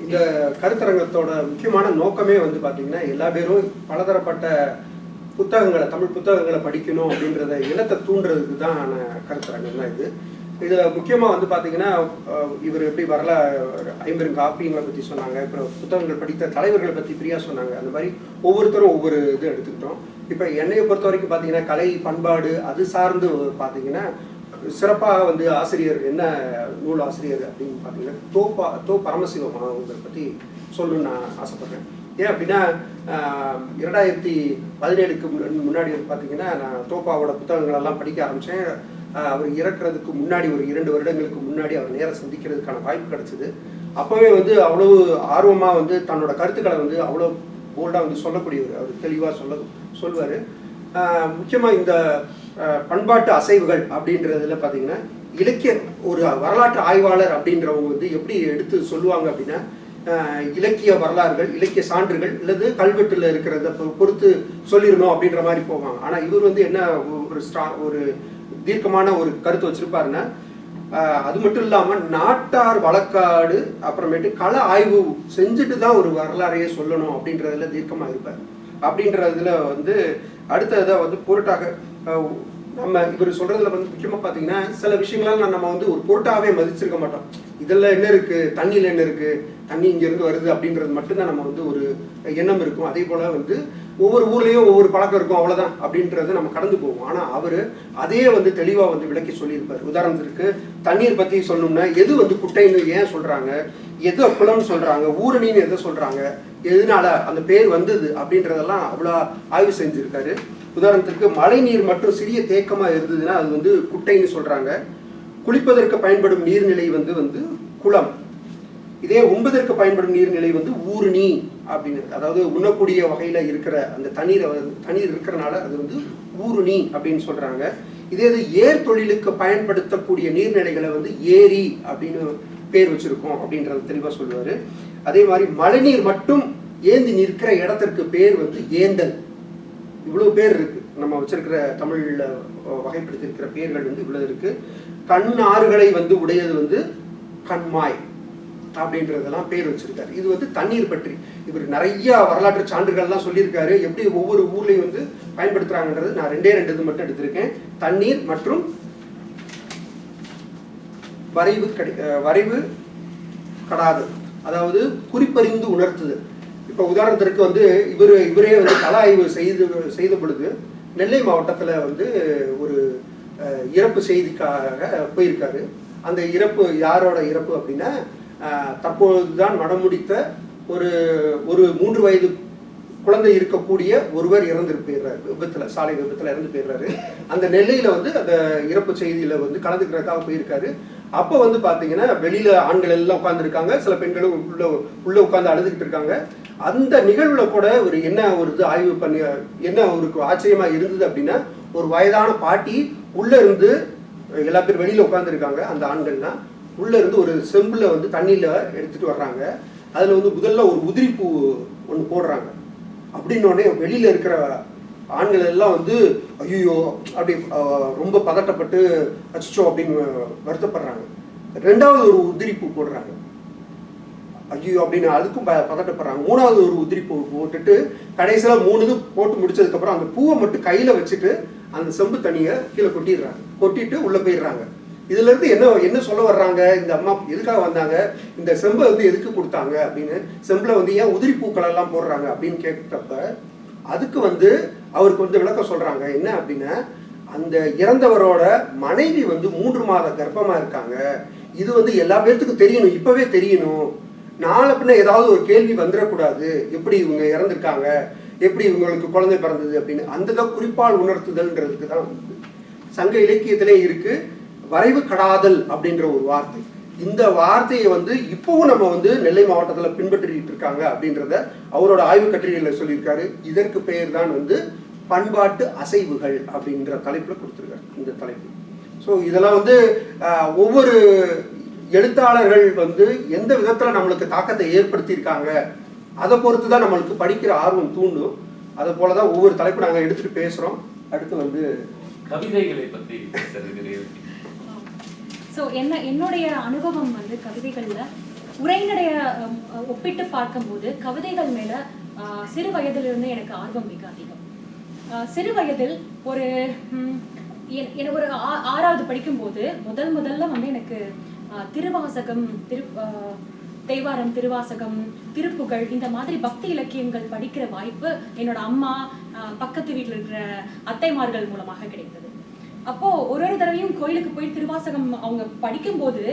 இந்த கருத்தரங்கத்தோட முக்கியமான நோக்கமே வந்து பார்த்தீங்கன்னா, எல்லா பேரும் பலதரப்பட்ட புத்தகங்களை, தமிழ் புத்தகங்களை படிக்கணும் அப்படின்றத இனத்தை தூண்டுறதுக்கு தான் கருத்தரங்கம் தான் இது. இதில் முக்கியமாக வந்து பார்த்தீங்கன்னா, இவர் எப்படி வரல 50 காப்பியங்களை பற்றி சொன்னாங்க, அப்புறம் புத்தகங்கள் படித்த தலைவர்களை பற்றி பிரியா சொன்னாங்க. அந்த மாதிரி ஒவ்வொருத்தரும் ஒவ்வொரு இது எடுத்துக்கிட்டோம். இப்போ என்னையை பொறுத்த வரைக்கும் பார்த்தீங்கன்னா, கலை பண்பாடு அது சார்ந்து பார்த்தீங்கன்னா சிறப்பாக வந்து ஆசிரியர் என்ன நூல் ஆசிரியர் அப்படின்னு பார்த்தீங்கன்னா தோ பரமசிவம் அவங்களை பற்றி சொல்லணும்னு நான் ஆசைப்பட்றேன். ஏன் அப்படின்னா 2017க்கு முன்னாடி பார்த்தீங்கன்னா நான் தோப்பாவோட புத்தகங்களெல்லாம் படிக்க ஆரம்பித்தேன். அவர் இறக்குறதுக்கு முன்னாடி ஒரு 2 வருடங்களுக்கு முன்னாடி அவர் நேரம் சந்திக்கிறதுக்கான வாய்ப்பு கிடைச்சிது. அப்போவே வந்து அவ்வளவு ஆர்வமாக வந்து தன்னோட கருத்துக்களை வந்து அவ்வளோ போல்டாக வந்து சொல்லக்கூடியவர். அவர் தெளிவாக சொல்வார். முக்கியமாக இந்த பண்பாட்டு அசைவுகள் அப்படின்றதுல பார்த்தீங்கன்னா, இலக்கிய ஒரு வரலாற்று ஆய்வாளர் அப்படின்றவங்க வந்து எப்படி எடுத்து சொல்லுவாங்க அப்படின்னா, இலக்கிய வரலாறுகள், இலக்கிய சான்றுகள் அல்லது கல்வெட்டுல இருக்கிறத பொறுத்து சொல்லிடணும் அப்படின்ற மாதிரி போவாங்க. ஆனால் இவர் வந்து என்ன ஒரு தீர்க்கமான ஒரு கருத்து வச்சிருப்பாருன்னா, அது மட்டும் இல்லாமல் நாட்டார் வழக்காடு அப்புறமேட்டு கள ஆய்வு செஞ்சுட்டு தான் ஒரு வரலாறையே சொல்லணும் அப்படின்றதுல தீர்க்கமாக இருப்பார். அப்படின்றதுல வந்து அடுத்ததை வந்து பொருட்டாக நம்ம இவர் சொல்றதுல வந்து முக்கியமாக பார்த்தீங்கன்னா, சில விஷயங்களால் நம்ம வந்து ஒரு பொருட்டாகவே மதிச்சிருக்க மாட்டோம். இதெல்லாம் என்ன இருக்கு, தண்ணியில் என்ன இருக்கு, தண்ணி இங்கேருந்து வருது அப்படின்றது மட்டும்தான் நம்ம வந்து ஒரு எண்ணம் இருக்கும். அதே போல் வந்து ஒவ்வொரு ஊர்லேயும் ஒவ்வொரு பழக்கம் இருக்கும் அவ்வளோதான் அப்படின்றத நம்ம கடந்து போவோம். ஆனால் அவர் அதே வந்து தெளிவாக வந்து விளக்கி சொல்லியிருப்பார். உதாரணத்திற்கு தண்ணீர் பற்றி சொல்லணும்னா எது வந்து குட்டைன்னு ஏன் சொல்கிறாங்க, எது குளம்னு சொல்கிறாங்க, ஊரணின்னு எதை சொல்கிறாங்க, எதனால அந்த பேர் வந்தது அப்படின்றதெல்லாம் அவ்வளோ ஆய்வு செஞ்சுருக்காரு. உதாரணத்திற்கு மழை நீர் மட்டும் சிறிய தேக்கமாக இருந்ததுன்னா அது வந்து குட்டைன்னு சொல்கிறாங்க. குளிப்பதற்கு பயன்படும் நீர்நிலை வந்து குளம். இதே உண்பதற்கு பயன்படும் நீர்நிலை வந்து ஊருணி அப்படின்னு, அதாவது உண்ணக்கூடிய வகையில் இருக்கிற அந்த தண்ணீர் இருக்கிறனால அது வந்து ஊருணி அப்படின்னு சொல்கிறாங்க. இதே இது ஏர் தொழிலுக்கு பயன்படுத்தக்கூடிய நீர்நிலைகளை வந்து ஏரி அப்படின்னு பேர் வச்சுருக்கோம் அப்படின்றத தெளிவாக சொல்லுவார். அதே மாதிரி மழைநீர் மட்டும் ஏந்தி நிற்கிற இடத்திற்கு பேர் வந்து ஏந்தல். இவ்வளோ பேர் இருக்குது நம்ம வச்சிருக்கிற தமிழில் வகைப்படுத்தியிருக்கிற பேர்கள் வந்து இவ்வளோ இருக்குது. கண் ஆறுகளை வந்து உடையது வந்து கண்மாய் அப்படின்றதெல்லாம் பேர் வச்சிருக்காரு. இது வந்து தண்ணீர் பற்றி இவர் நிறைய வரலாற்று சான்றுகள்லாம் சொல்லியிருக்காரு. எப்படி ஒவ்வொரு ஊர்லேயும் வந்து பயன்படுத்துகிறாங்கன்றது நான் 2 இது மட்டும் எடுத்திருக்கேன். தண்ணீர் மற்றும் வரைவு கடாது, அதாவது குறிப்பறிந்து உணர்த்துதல். இப்போ உதாரணத்திற்கு வந்து இவரே வந்து கள ஆய்வு செய்த பொழுது நெல்லை மாவட்டத்தில் வந்து ஒரு இறப்பு செய்திக்காக போயிருக்காரு. அந்த இறப்பு யாரோட இறப்பு அப்படின்னா, தற்போதுதான் மடம் முடித்த ஒரு 3 வயது குழந்தை இருக்கக்கூடிய ஒருவர் இறந்து போயிடுறாரு, சாலை விபத்தில் இறந்து போயிடுறாரு. அந்த நெல்லையில் வந்து அந்த இறப்பு செய்தியில் வந்து கலந்துக்கிறதுக்காக போயிருக்காரு. அப்போ வந்து பார்த்தீங்கன்னா வெளியில் ஆண்கள் எல்லாம் உட்காந்துருக்காங்க, சில பெண்களும் உள்ள உட்காந்து அழுதுகிட்டு இருக்காங்க. அந்த நிகழ்வில் கூட ஒரு இது ஆய்வு பண்ணி என்ன ஒரு ஆச்சரியமாக இருந்தது அப்படின்னா, ஒரு வயதான பாட்டி உள்ளே இருந்து, எல்லா பேர் வெளியில் உட்காந்துருக்காங்க, அந்த ஆண்கள்லாம் உள்ளே இருந்து ஒரு செம்பில் வந்து தண்ணியில் எடுத்துகிட்டு வர்றாங்க. அதில் வந்து முதல்ல ஒரு உதிரிப்பூ ஒன்று போடுறாங்க. அப்படின்னோடனே வெளியில் இருக்கிற ஆண்கள் எல்லாம் வந்து ஐயோ அப்படி ரொம்ப பதட்டப்பட்டு அச்சோ அப்படின்னு வருத்தப்படுறாங்க. 2வது ஒரு உதிரிப்பூ போடுறாங்க, ஐயோ அப்படின்னு அதுக்கும் பதட்டப்படுறாங்க. 3வது ஒரு உதிரிப்பூ போட்டுட்டு கடைசியில் 3 இது போட்டு முடிச்சதுக்கப்புறம் அந்த பூவை மட்டும் கையில் வச்சுட்டு அந்த செம்பு தண்ணியை கீழே கொட்டிட்டு உள்ளே போயிடுறாங்க. இதுல இருந்து என்ன சொல்ல வர்றாங்க, இந்த அம்மா எதுக்காக வந்தாங்க, இந்த செம்பை வந்து எதுக்கு கொடுத்தாங்க அப்படின்னு, செம்பில் வந்து ஏன் உதிரி பூக்கள் எல்லாம் போடுறாங்க அப்படின்னு கேட்டப்ப அதுக்கு வந்து அவருக்கு வந்து விளக்கம் சொல்றாங்க. என்ன அப்படின்னா, அந்த இறந்தவரோட மனைவி வந்து 3 மாத கர்ப்பமா இருக்காங்க. இது வந்து எல்லா பேர்த்துக்கும் தெரியணும், இப்பவே தெரியணும். நாளை பின்ன ஏதாவது ஒரு கேள்வி வந்துடக்கூடாது, எப்படி இவங்க இறந்துருக்காங்க, எப்படி இவங்களுக்கு குழந்தை பிறந்தது அப்படின்னு. அந்த குறிப்பால் உணர்த்துதல்ன்றதுக்கு தான் சங்க இலக்கியத்திலே இருக்கு வரைவு கடாதல் அப்படின்ற ஒரு வார்த்தை. இந்த வார்த்தையை வந்து இப்பவும் நம்ம வந்து நெல்லை மாவட்டத்தில் பின்பற்றிட்டு இருக்காங்க அப்படின்றத அவரோட ஆய்வு கட்டுரையில் சொல்லியிருக்காரு. இதற்கு பெயர் தான் வந்து பண்பாட்டு அசைவுகள் அப்படின்ற தலைப்பில் கொடுத்துருக்காரு இந்த தலைப்பு. ஸோ இதெல்லாம் வந்து ஒவ்வொரு எழுத்தாளர்கள் வந்து எந்த விதத்தில் நம்மளுக்கு தாக்கத்தை ஏற்படுத்தியிருக்காங்க அதை பொறுத்து தான் நம்மளுக்கு படிக்கிற ஆர்வம் தூண்டும். அதை போல தான் ஒவ்வொரு தலைப்பு நாங்கள் எடுத்துகிட்டு பேசுகிறோம். அடுத்து வந்து கவிதைகளை பற்றி ஸோ என்னுடைய அனுபவம் வந்து கவிதைகளில் உரைநடைய ஒப்பிட்டு பார்க்கும்போது கவிதைகள் மேலே சிறு வயதிலிருந்து எனக்கு ஆர்வம் மிக அதிகம். சிறு வயதில் ஒரு 6வது படிக்கும்போது முதல்ல வந்து எனக்கு திருவாசகம், தேவாரம், திருவாசகம், திருப்புகழ் இந்த மாதிரி பக்தி இலக்கியங்கள் படிக்கிற வாய்ப்பு என்னோட அம்மா, பக்கத்து வீட்டில் இருக்கிற அத்தைமார்கள் மூலமாக கிடைத்தது. அப்போ ஒரு தடவையும் கோயிலுக்கு போய் திருவாசகம் அவங்க படிக்கும்போது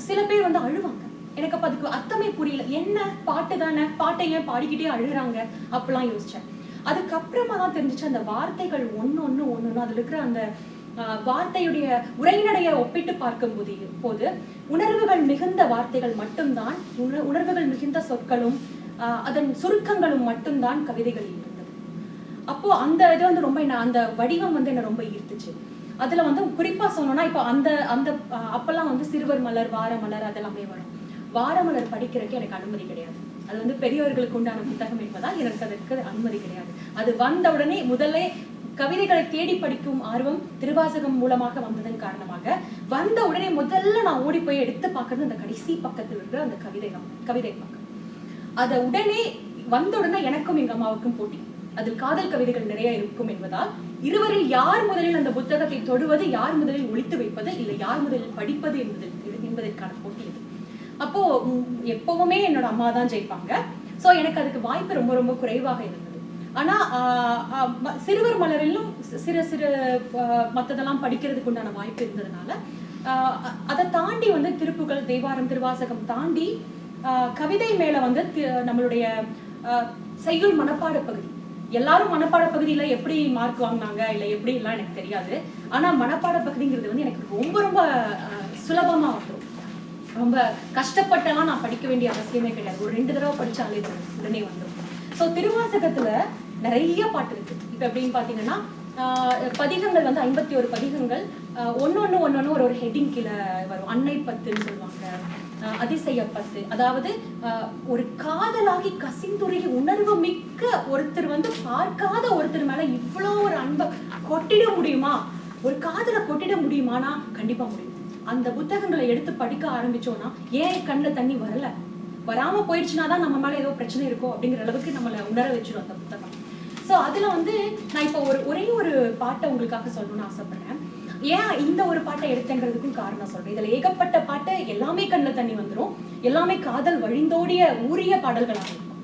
சில பேர் வந்து அழுவாங்க. எனக்கு அப்போ அதுக்கு அர்த்தமே புரியல, என்ன பாட்டு தானே, பாட்டை ஏன் பாடிக்கிட்டே அழுகிறாங்க அப்படிலாம் யோசிச்சேன். அதுக்கப்புறமா தான் தெரிஞ்சிச்சு அந்த வார்த்தைகள் ஒன்று அதில் இருக்கிற அந்த வார்த்தையுடைய உரைநடைய ஒப்பிட்டு பார்க்கும் போது உணர்வுகள் மிகுந்த வார்த்தைகள் மட்டும்தான், உணர்வுகள் மிகுந்த சொற்களும் அதன் சுருக்கங்களும் மட்டும்தான் கவிதைகளில் இருந்தது. அப்போ அந்த இது வந்து ரொம்ப அந்த வடிவம் வந்து என்ன ரொம்ப ஈர்த்துச்சு. அதுல வந்து குறிப்பா சொன்னோம்னா இப்போ அந்த அப்பெல்லாம் வந்து சிறுவர் மலர், வார மலர் அதெல்லாமே வரும். வார மலர் படிக்கிறதுக்கு எனக்கு அனுமதி கிடையாது. அது வந்து பெரியவர்களுக்கு உண்டான புத்தகம் என்பதால் எனக்கு அதற்கு அனுமதி கிடையாது. அது வந்த உடனே முதல்ல கவிதைகளை தேடி படிக்கும் ஆர்வம் திருவாசகம் மூலமாக வந்ததன் காரணமாக வந்த உடனே முதல்ல நான் ஓடி போய் எடுத்து பார்க்கறது அந்த கடைசி பக்கத்தில் இருக்கிற அந்த கவிதை பக்கம். அதை உடனே வந்த உடனே எனக்கும் எங்க அம்மாவுக்கும் போட்டி. அதில் காதல் கவிதைகள் நிறைய இருக்கும் என்பதால் இருவரில் யார் முதலில் அந்த புத்தகத்தை தொடுவது, யார் முதலில் ஒழித்து வைப்பது, இல்லை யார் முதலில் படிப்பது என்பதற்கான போட்டி இது. அப்போ எப்பவுமே என்னோட அம்மா தான் ஜெயிப்பாங்க. ஸோ எனக்கு அதுக்கு வாய்ப்பு ரொம்ப ரொம்ப குறைவாக இருந்தது. ஆனா சிறுவர் மலரிலும் சிறு சிறு மற்றதெல்லாம் படிக்கிறதுக்கு உண்டான வாய்ப்பு இருந்ததுனால அதை தாண்டி வந்து திருப்புகள், தேவாரம், திருவாசகம் தாண்டி கவிதை மேல வந்து நம்மளுடைய செய்யுள் மனப்பாட பகுதி, எல்லாரும் மனப்பாட பகுதியில எப்படி மார்க் வாங்கினாங்க இல்ல எப்படி எல்லாம் எனக்கு தெரியாது. ஆனா மனப்பாட பகுதிங்கிறது வந்து எனக்கு ரொம்ப ரொம்ப சுலபமா வந்துடும். ரொம்ப கஷ்டப்பட்டெல்லாம் நான் படிக்க வேண்டிய அவசியமே கிடையாது. ஒரு 2 தடவை படிச்சாலே உடனே வந்துடும். ஸோ திருவாசகத்துல நிறைய பாட்டு இருக்கு. இப்ப எப்படின்னு பாத்தீங்கன்னா பதிகங்கள் வந்து 51 பதிகங்கள், ஒன்னொன்னு ஒரு ஹெட்டிங் கீழே வரும். அன்னை பத்துன்னு சொல்லுவாங்க, அதிசய பத்து. அதாவது ஒரு காதலாகி கசிந்துருகி உணர்வு மிக்க ஒருத்தர் வந்து பார்க்காத ஒருத்தர் மேல இவ்வளோ ஒரு அன்பை கொட்டிட முடியுமா, ஒரு காதலை கொட்டிட முடியுமானா கண்டிப்பா முடியும். அந்த புத்தகங்களை எடுத்து படிக்க ஆரம்பிச்சோம்னா ஏன் கண்ணில் தண்ணி வராம போயிடுச்சுன்னா தான் நம்ம மேல ஏதோ பிரச்சனை இருக்கும் அப்படிங்கிற அளவுக்கு நம்மளை உணர வச்சிடும் அந்த புத்தகம். ஸோ அதுல வந்து நான் இப்போ ஒரே ஒரு பாட்டை உங்களுக்காக சொல்லணும்னு ஆசைப்படுறேன். ஏன் இந்த ஒரு பாட்டை எடுத்தேங்கிறதுக்கும் காரணம் சொல்றேன். இதுல ஏகப்பட்ட பாட்டு எல்லாமே கண்ணில் தண்ணி வந்துடும், எல்லாமே காதல் வழிந்தோடிய ஊறிய பாடல்களாக இருக்கும்.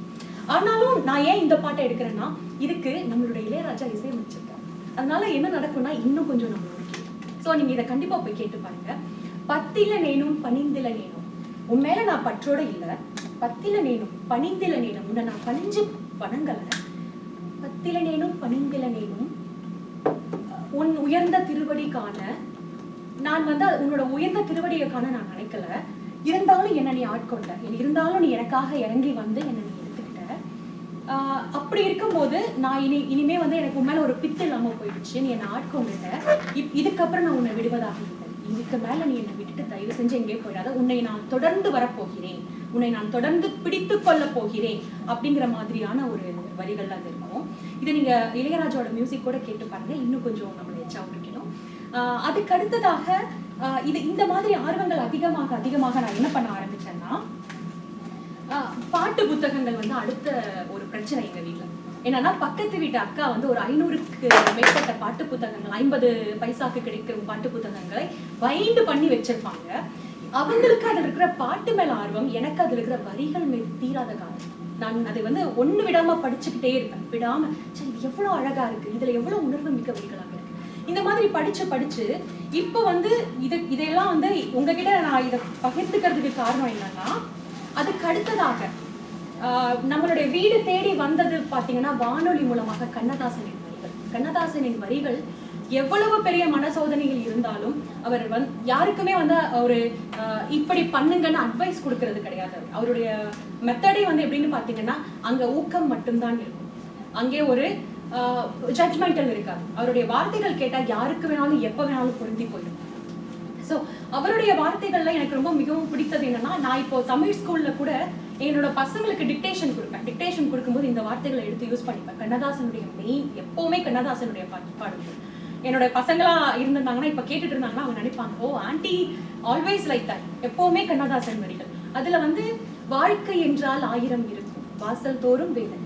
ஆனாலும் நான் ஏன் இந்த பாட்டை எடுக்கிறேன்னா, இதுக்கு நம்மளுடைய இளையராஜா இசையமைச்சிருக்காரு. அதனால என்ன நடக்கும்னா இன்னும் கொஞ்சம் நம்மளோட ஸோ நீங்க இதை கண்டிப்பா போய் கேட்டு பாருங்க. பத்தில நேனும் பணிந்தில நேனும், உன் மேல நான் பற்றோட இல்ல, பத்தில நேனும் பணிந்தில நேனும், உன்னை நான் பணிஞ்சு வணங்கல, பத்தில நேனும் பணிந்தில நேனும், உன் உயர்ந்த திருவடி காண நான் வந்து உன்னோட உயர்ந்த திருவடியை காண நான் நினைக்கல, இருந்தாலும் என்ன நீ ஆட்கொண்ட, இருந்தாலும் நீ எனக்காக இறங்கி வந்து என்ன நீ எடுத்துக்கிட்ட. அப்படி இருக்கும்போது நான் இனிமே வந்து எனக்கு உண்மையில ஒரு பித்து இல்லாம போயிடுச்சு, நீ என்னை ஆட்கொண்டுட்ட, இதுக்கப்புறம் நான் உன்னை விடுவதாக இல்லை, இதுக்கு மேல நீ என்னை விட்டுட்டு தயவு செஞ்சு எங்கே போயிடாத, உன்னை நான் தொடர்ந்து வரப்போகிறேன், உன்னை நான் தொடர்ந்து பிடித்து கொள்ள போகிறேன் அப்படிங்கிற மாதிரியான ஒரு வரிகள்லாம் அது இருக்கும். இதை நீங்க இளையராஜாவோட மியூசிக் கூட கேட்டு பாருங்க, இன்னும் கொஞ்சம் நம்மளை எச்சாவிக்கணும். அதுக்கு அடுத்ததாக இந்த மாதிரி ஆர்வங்கள் அதிகமாக நான் என்ன பண்ண ஆரம்பிச்சேன்னா, பாட்டு புத்தகங்கள் வந்து அடுத்த ஒரு பிரச்சனை எங்க வீட்டுல. என்னன்னா பக்கத்து வீட்டு அக்கா வந்து ஒரு 500க்கு மேற்பட்ட பாட்டு புத்தகங்கள், 50 பைசாக்கு கிடைக்கிற பாட்டு புத்தகங்களை வைண்ட் பண்ணி வச்சிருப்பாங்க. அவங்களுக்கு அதுல இருக்கிற பாட்டு மேல ஆர்வம், எனக்கு அதுல இருக்கிற வரிகள் மேல் தீராத காலம். நான் அதை வந்து ஒண்ணு விடாம படிச்சுக்கிட்டே இருப்பேன், விடாம சரி இது எவ்வளவு அழகா இருக்கு, இதுல எவ்வளவு உணர்வு மிக்க வரிகளாக இருக்கு. இந்த மாதிரி படிச்சு இப்ப வந்து இதெல்லாம் வந்து உங்ககிட்ட நான் இதை பகிர்ந்துக்கிறதுக்கு காரணம் என்னன்னா, அதுக்கு அடுத்ததாக நம்மளுடைய வீடு தேடி வந்தது பாத்தீங்கன்னா வானொலி மூலமாக கண்ணதாசனின் வரிகள் எவ்வளவு பெரிய மனசோதனைகள் இருந்தாலும் அவர் யாருக்குமே வந்து ஒரு இப்படி பண்ணுங்கன்னு அட்வைஸ் கொடுக்கறது கிடையாது. அவருடைய மெத்தடே வந்து எப்படின்னு பாத்தீங்கன்னா அங்க ஊக்கம் மட்டும்தான் இருக்கும், அங்கே ஒரு ஜட்ஜ்மெண்டல் இருக்காது. அவருடைய வார்த்தைகள் கேட்டா யாருக்கு வேணாலும் எப்ப வேணாலும் பொருந்தி போயிடும். ஸோ அவருடைய வார்த்தைகள்ல எனக்கு ரொம்ப மிகவும் பிடித்தது என்னன்னா, நான் இப்போ தமிழ் ஸ்கூல்ல கூட என்னோட பசங்களுக்கு டிக்டேஷன் கொடுப்பேன். டிக்டேஷன் கொடுக்கும்போது இந்த வார்த்தைகளை எடுத்து யூஸ் பண்ணிப்பேன். கண்ணதாசனுடைய மெயின் எப்பவுமே கண்ணதாசனுடைய பாடுகள். என்னோட பசங்களா இருந்திருந்தாங்கன்னா இப்ப கேட்டுட்டு இருந்தாங்கன்னா அவங்க நினைப்பாங்க, ஓ ஆன்டி ஆல்வேஸ் லைக் தட், எப்பவுமே கண்ணதாசன் வரிகள். அதுல வந்து வாழ்க்கை என்றால் 1000 இருக்கும், வாசல் தோறும் வேதனை,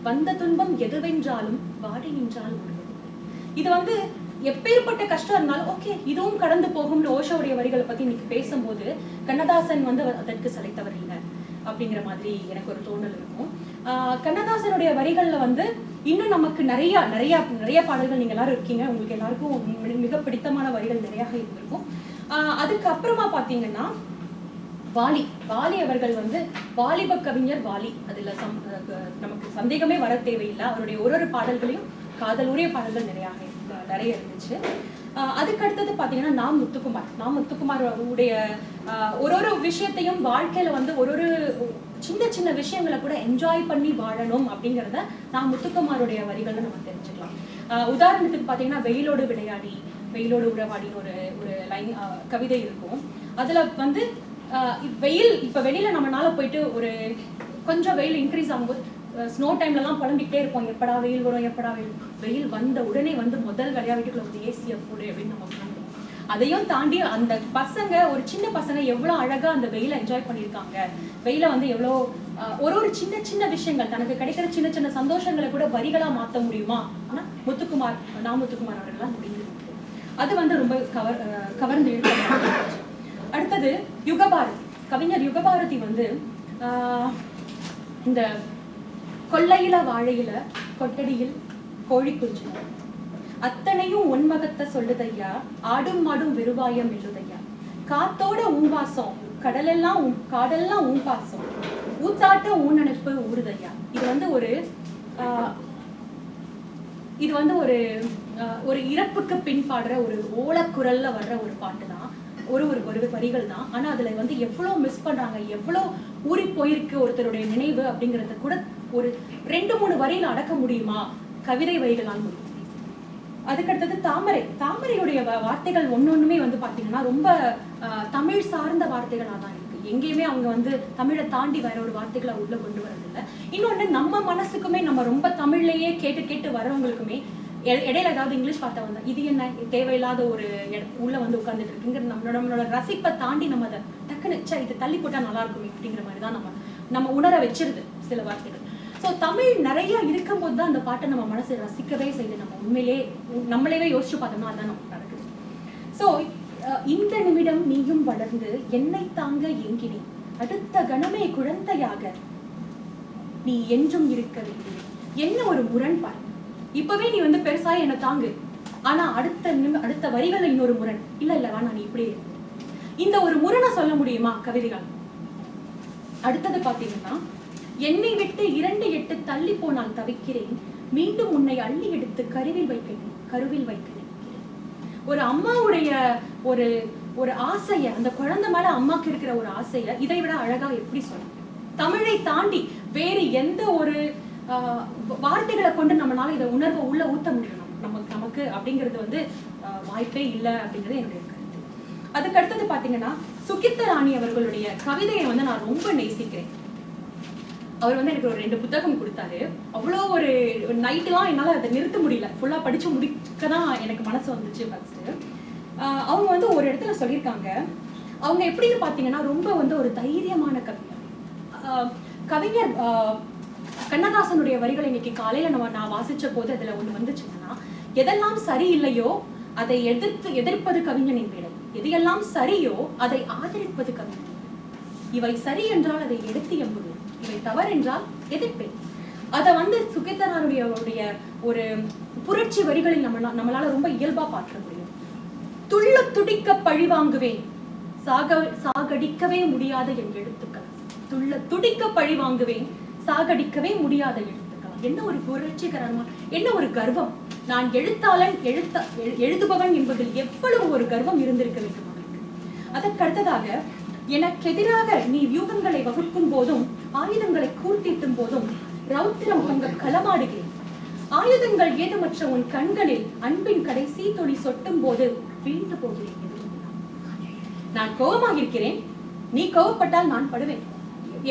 வந்த துன்பம் எதுவென்றாலும் வாடி நின்றால் முடியும். இது வந்து எப்பேற்பட்ட கஷ்டம் இருந்தாலும் ஓகே இதுவும் கடந்து போகும்னு ஓஷோடைய வரிகளை பத்தி இன்னைக்கு பேசும்போது கண்ணதாசன் வந்து அதற்கு சளைத்தவர் இல்லை அப்படிங்கிற மாதிரி எனக்கு ஒரு தோணல் இருக்கும். கண்ணதாசனுடைய வரிகள்ல வந்து இன்னும் நமக்கு நிறைய நிறைய நிறைய பாடல்கள் நீங்க எல்லாரும் இருக்கீங்க, உங்களுக்கு எல்லாருக்கும் மிக பிடித்தமான வரிகள் நிறைய இருந்திருக்கும். அதுக்கப்புறமா பாத்தீங்கன்னா வாலி அவர்கள் வந்து வாலிப கவிஞர் வாலி, அதுல நமக்கு சந்தேகமே வர தேவையில்லை. அவருடைய ஒரு பாடல்களையும் காதலுடைய பாடல்கள் நிறைய இருந்துச்சு. அதுக்கு அடுத்தது பாத்தீங்கன்னா நாம் முத்துக்குமார் உடைய ஒரு விஷயத்தையும் வாழ்க்கையில வந்து ஒரு சின்ன சின்ன விஷயங்களை கூட என்ஜாய் பண்ணி வாழணும் அப்படிங்கிறத நாம் முத்துக்குமாருடைய வரிகள்ல நம்ம தெரிஞ்சுக்கலாம். உதாரணத்துக்கு பாத்தீங்கன்னா வெயிலோடு விளையாடி வெயிலோடு உறவாடின்னு ஒரு லைன் கவிதை இருக்கும். அதுல வந்து இப்ப வெளியில நம்மளால போயிட்டு ஒரு கொஞ்சம் வெயில் இன்க்ரீஸ் ஆகும்போது ஸ்னோ டைம்லலாம் புலம்பிக்கிட்டே இருப்போம், எப்படா வெயில் வரும், வெயில் வந்த உடனே வந்து முதல் வேலையா வீட்டுக்குள்ள வந்து ஏசியை போடு அப்படின்னு நம்ம பண்ணுவோம். அதையும் தாண்டி அந்த பசங்க, ஒரு சின்ன பசங்க எவ்வளவு அழகா அந்த வெயில என்ஜாய் பண்ணியிருக்காங்க. வெயில வந்து எவ்வளோ ஒரு சின்ன சின்ன விஷயங்கள், தனக்கு கிடைக்கிற சின்ன சின்ன சந்தோஷங்களை கூட வரிகளா மாற்ற முடியுமா? ஆனா முத்துக்குமார் அவர்கள்லாம் முடிந்து அது வந்து ரொம்ப கவர்ந்து இழுக்க. அடுத்தது யுகபாரதி, கவிஞர் யுகபாரதி வந்து இந்த கொள்ளையில வாழையில கொட்டடியில் கோழி குஞ்சினர் அத்தனையும் உன்மகத்தை சொல்லுதையா, ஆடும் மாடும் வெறுவாயம் இல்லுதையா, காத்தோட ஊம்பாசம் காடெல்லாம் ஊம்பாசம், ஊத்தாட்ட ஊனணைப்பு ஊறுதையா. இது வந்து ஒரு இறப்புக்கு பின் பாடுற ஒரு ஓலக்குரல்ல வர்ற ஒரு பாட்டு தான், ஒரு வரிகள் தான். ஆனா அதுல வந்து எவ்வளவு மிஸ் பண்றாங்க, எவ்வளவு ஊறி போயிருக்கு ஒருத்தருடைய நினைவு அப்படிங்கறத கூட ஒரு 2-3 வரியில அடக்க முடியுமா கவிதை வரிகளால் முடியும். அதுக்கடுத்தது தாமரையுடைய வார்த்தைகள் ஒன்னொன்னுமே வந்து பாத்தீங்கன்னா ரொம்ப தமிழ் சார்ந்த வார்த்தைகளா தான் இருக்கு. எங்கேயுமே அவங்க வந்து தமிழை தாண்டி வேற ஒரு வார்த்தைகளை உள்ள கொண்டு வரதில்லை. இன்னொன்னு நம்ம மனசுக்குமே நம்ம ரொம்ப தமிழ்லயே கேட்டு வரவங்களுக்குமே இடையில ஏதாவது இங்கிலீஷ் வார்த்தை வந்தா இது என்ன தேவையில்லாத ஒரு உள்ள வந்து உட்கார்ந்துட்டு இருக்குங்கிற நம்மளோட ரசிப்பை தாண்டி நம்ம அதை டக்குன்னு இது தள்ளி போட்டா நல்லா இருக்குமே அப்படிங்கிற மாதிரிதான் நம்ம உணர வச்சிருது சில வார்த்தைகள். ஸோ தமிழ் நிறைய இருக்கும்போது தான் அந்த பாட்டை நம்ம மனசை ரசிக்கவே செய்யுது. நம்ம உண்மையிலே நம்மளே யோசிச்சு பார்த்தோம்னா அதான் நமக்கு நடக்குது. ஸோ இந்த நிமிடம் நீயும் வளர்ந்து என்னை தாங்க எங்கினி, அடுத்த கணமே குழந்தையாக நீ என்றும் இருக்க வேண்டிய. என்ன ஒரு முரண்பாடு! இப்பவே நீ வந்து பெருசா என்ன தாங்கு, ஆனா அடுத்த வரிகள் இன்னொரு முரண். இல்ல வேணா நீ இப்படி இருக்கு. இந்த ஒரு முரணை சொல்ல முடியுமா கவிதைகள்? அடுத்தது பாத்தீங்கன்னா, என்னை விட்டு 2 எட்டு தள்ளி போனால் தவிக்கிறேன், மீண்டும் உன்னை அள்ளி எடுத்து கருவில் வைக்க நினைக்கிறேன். ஒரு அம்மாவுடைய ஒரு ஆசைய, அந்த குழந்தை மேல அம்மாக்கு இருக்கிற ஒரு ஆசைய இதை விட அழகா எப்படி சொல்லலாம்? தமிழை தாண்டி வேறு எந்த ஒரு வார்த்தைகளை கொண்டு நம்மளால இதை உணர்வை உள்ள ஊத்த முடியும் நமக்கு அப்படிங்கிறது வந்து வாய்ப்பே இல்லை அப்படிங்கிறது என்னுடைய கருத்து. அதுக்கு அடுத்தது பாத்தீங்கன்னா, சுகித்த ராணி அவர்களுடைய கவிதையை வந்து நான் ரொம்ப நேசிக்கிறேன். அவர் வந்து எனக்கு ஒரு 2 புத்தகம் கொடுத்தாரு. அவ்வளோ ஒரு நைட்டுலாம் என்னால் அதை நிறுத்த முடியல, ஃபுல்லாக படித்து முடிக்க தான் எனக்கு மனசு வந்துச்சு ஃபர்ஸ்ட்டு. அவங்க வந்து ஒரு இடத்துல சொல்லியிருக்காங்க, அவங்க எப்படின்னு பார்த்தீங்கன்னா ரொம்ப வந்து ஒரு தைரியமான கவிஞர் கண்ணதாசனுடைய வரிகளை இன்னைக்கு காலையில் நான் வாசித்த போது அதில் ஒன்று வந்துச்சுன்னா, எதெல்லாம் சரியில்லையோ அதை எதிர்ப்பது கவிஞனின் வேலை, எதையெல்லாம் சரியோ அதை ஆதரிப்பது கவிஞன். இவை சரி என்றால் அதை எடுத்து எம்புவேன், இவை தவறு என்றால் எதிர்ப்பேன். அதை வந்து சுகித்தரானுடைய ஒரு புரட்சி வரிகளில் நம்மளால ரொம்ப இயல்பா பார்க்க முடியும். துள்ள துடிக்க பழி வாங்குவேன், சாகடிக்கவே முடியாத என் எழுத்துக்கள். துள்ள துடிக்க பழி வாங்குவேன், சாகடிக்கவே முடியாத எழுத்துக்கள். என்ன ஒரு புரட்சிகரமா, என்ன ஒரு கர்வம்! நான் எழுத்தாளன், எழுதுபவன் என்பதில் எவ்வளவு ஒரு கர்வம் இருந்திருக்க வேண்டும் அவருக்கு. அதற்கடுத்ததாக, எனக்கு எதிராக நீ வியூகங்களை வகுக்கும் போதும் ஆயுதங்களை கூர்த்திட்டும் போதும் ரௌத்திரம் பொங்க களமாடுகிறேன். ஆயுதங்கள் ஏதுமற்ற உன் கண்களில் அன்பின் கடைசி துளி சொட்டும் போது வீழ்ந்து போகிறேன். நான் கோபமாக இருக்கிறேன், நீ கோபப்பட்டால் நான் படுவேன்.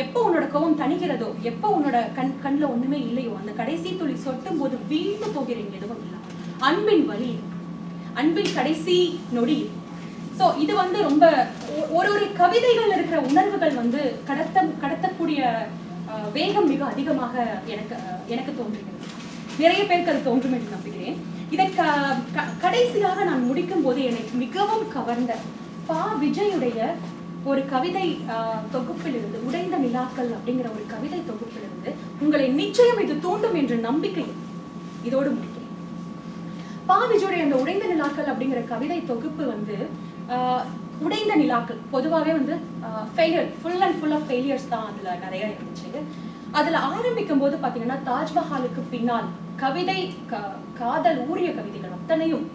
எப்போ உன்னோட கோபம் தணிகிறதோ, எப்போ உன்னோட கண்ணுல ஒண்ணுமே இல்லையோ, அந்த கடைசி துளி சொட்டும் போது வீழ்ந்து போகிறேன். எதுவும் இல்லை, அன்பின் வழி, அன்பின் கடைசி நொடி. ஸோ இது வந்து ரொம்ப ஒரு கவிதைகள் இருக்கிற உணர்வுகள் வந்து கடத்தக்கூடிய வேகம் மிக அதிகமாக எனக்கு தோன்றுகிறது. நிறைய பேருக்கு அது தோன்றும் என்று நம்புகிறேன். இதை கடைசியாக நான் முடிக்கும் போது எனக்கு மிகவும் கவர்ந்த விஜயுடைய ஒரு கவிதை தொகுப்பிலிருந்து, உடைந்த நிலாக்கள் அப்படிங்கிற ஒரு கவிதை தொகுப்பிலிருந்து உங்களை நிச்சயம் இது தூண்டும் என்ற நம்பிக்கை இதோடு முடிக்கிறேன். விஜயுடைய அந்த உடைந்த நிலாக்கள் அப்படிங்கிற கவிதை தொகுப்பு வந்து உடைந்த நிலாக்கள் பொதுவாகவே வந்து ஃபுல் ஆஃப் ஃபெயிலியர்ஸ் தான் அதுல நிறைய இருந்துச்சு. அதுல ஆரம்பிக்கும் போது பாத்தீங்கன்னா, தாஜ்மஹாலுக்கு பின்னால் கவிதை, காதல் ஊறிய கவிதைகள் அத்தனையும்.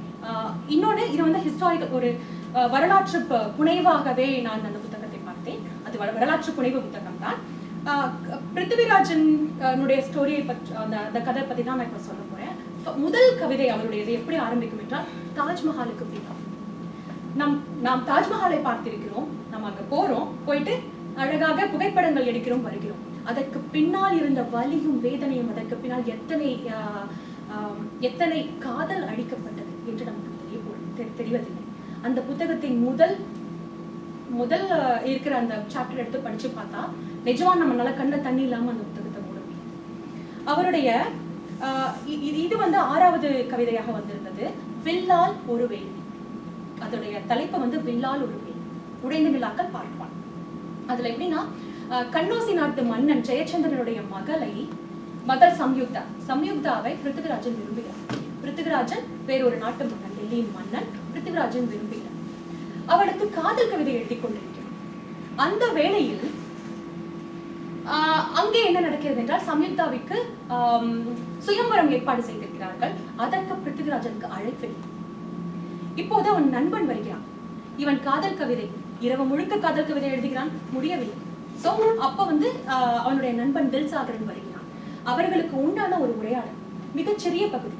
இன்னொன்னு, இது வந்து ஹிஸ்டாரிக்கல், ஒரு வரலாற்று புனைவாகவே நான் அந்த புத்தகத்தை பார்த்தேன். அது வரலாற்று புனைவு புத்தகம் தான். பிருத்திவிராஜனுடைய ஸ்டோரியை பற்றி, அந்த கதை பத்தி தான் நான் இப்ப சொல்ல போறேன். முதல் கவிதை அவருடையது எப்படி ஆரம்பிக்கும் என்றால், தாஜ்மஹாலுக்கு பின்னால். நாம் தாஜ்மஹாலை பார்த்திருக்கிறோம், நம்ம அங்க போறோம், போயிட்டு அழகாக புகைப்படங்கள் எடுக்கிறோம், வருகிறோம். அதற்கு பின்னால் இருந்த வலியும் வேதனையும், அதற்கு பின்னால் எத்தனை காதல் அழிக்கப்பட்டது என்று நமக்கு தெரிவதில்லை. அந்த புத்தகத்தின் முதல் இருக்கிற அந்த சாப்டர் எடுத்து படிச்சு பார்த்தா நிஜமா நம்மளால கண்ட தண்ணி இல்லாம அந்த புத்தகத்தை மூட முடியும். அவருடைய இது வந்து 6வது கவிதையாக வந்திருந்தது, வில்லால் ஒரு வேலி. அதோடைய தலைப்பு வந்து வில்லால் ஒரு வேலி, உடைந்த நிலாக்கள் பார்ப்பான். அதுல எப்படின்னா, கண்ணோசி நாட்டு மன்னன் ஜெயச்சந்திரனுடைய மகளை மதர் சம்யுக்தாவை பிருத்திவிராஜன் விரும்புகிறார். பிருத்திவிராஜன் வேறொரு நாட்டு மன்னன், டெல்லியின் மன்னன் பிருத்திவிராஜன் விரும்புகிறார். அவளுக்கு காதல் கவிதை எழுதி கொண்டிருக்கிறார். அந்த வேளையில் அங்கே என்ன நடக்கிறது என்றால் சம்யுக்தாவிற்கு சுயம்பரம் ஏற்பாடு செய்திருக்கிறார்கள். அதற்கு பிருத்திவிராஜனுக்கு அழைப்பில்லை. இப்போது அவன் நண்பன் வருகிறான். இவன் காதல் கவிதை இரவு முழுக்க காதல் கவிதை எழுதுகிறான், முடியவில்லை. சோ அப்ப அவனுடைய நண்பன் தில்சாகரன் வருகிறான். அவர்களுக்கு உண்டான ஒரு உரையாடல், மிகச்சிறிய பகுதி,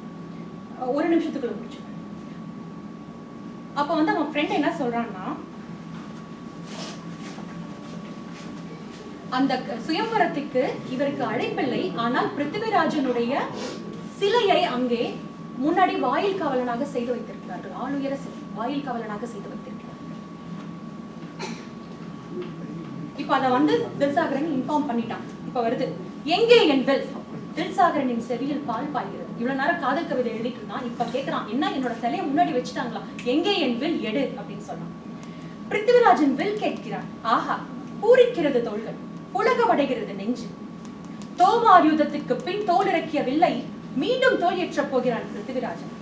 1 நிமிஷத்துக்குள்ள முடிச்சு. அப்ப அவன் ஃப்ரெண்ட் என்ன சொல்றான்னா, அந்த சுயம்பரத்துக்கு இவருக்கு அழைப்பில்லை, ஆனால் பிருத்திவிராஜனுடைய சிலையை அங்கே முன்னாடி வாயில் காவலனாக செய்து வைத்திருக்கிறார்கள். ஆளுயர சிலை வாயில் காவலனாக செய்து வைத்திருக்கிறார்கள். இப்ப அத தில்சாகரன் இன்ஃபார்ம் பண்ணிட்டான். இப்ப வருது, எங்கே என் வில்? தில்சாகரனின் செவியில் பால் பாய்கிறது. இவ்வளவு நேரம் காதல் கவிதை எழுதிட்டு இருந்தான், இப்ப கேக்குறான், என்ன என்னோட சிலையை முன்னாடி வச்சுட்டாங்களா, எங்கே என் வில் எடு அப்படின்னு சொன்னான். பிருத்திவிராஜன் வில் கேட்கிறான். ஆஹா, பூரிக்கிறது தோள்கள், புலகமடைகிறது நெஞ்சு. தோமார் யுத்தத்துக்கு பின் தோல் இறக்கிய வில்லை மீண்டும் தோல் ஏற்றப் போகிறான் பிருத்திவிராஜன்.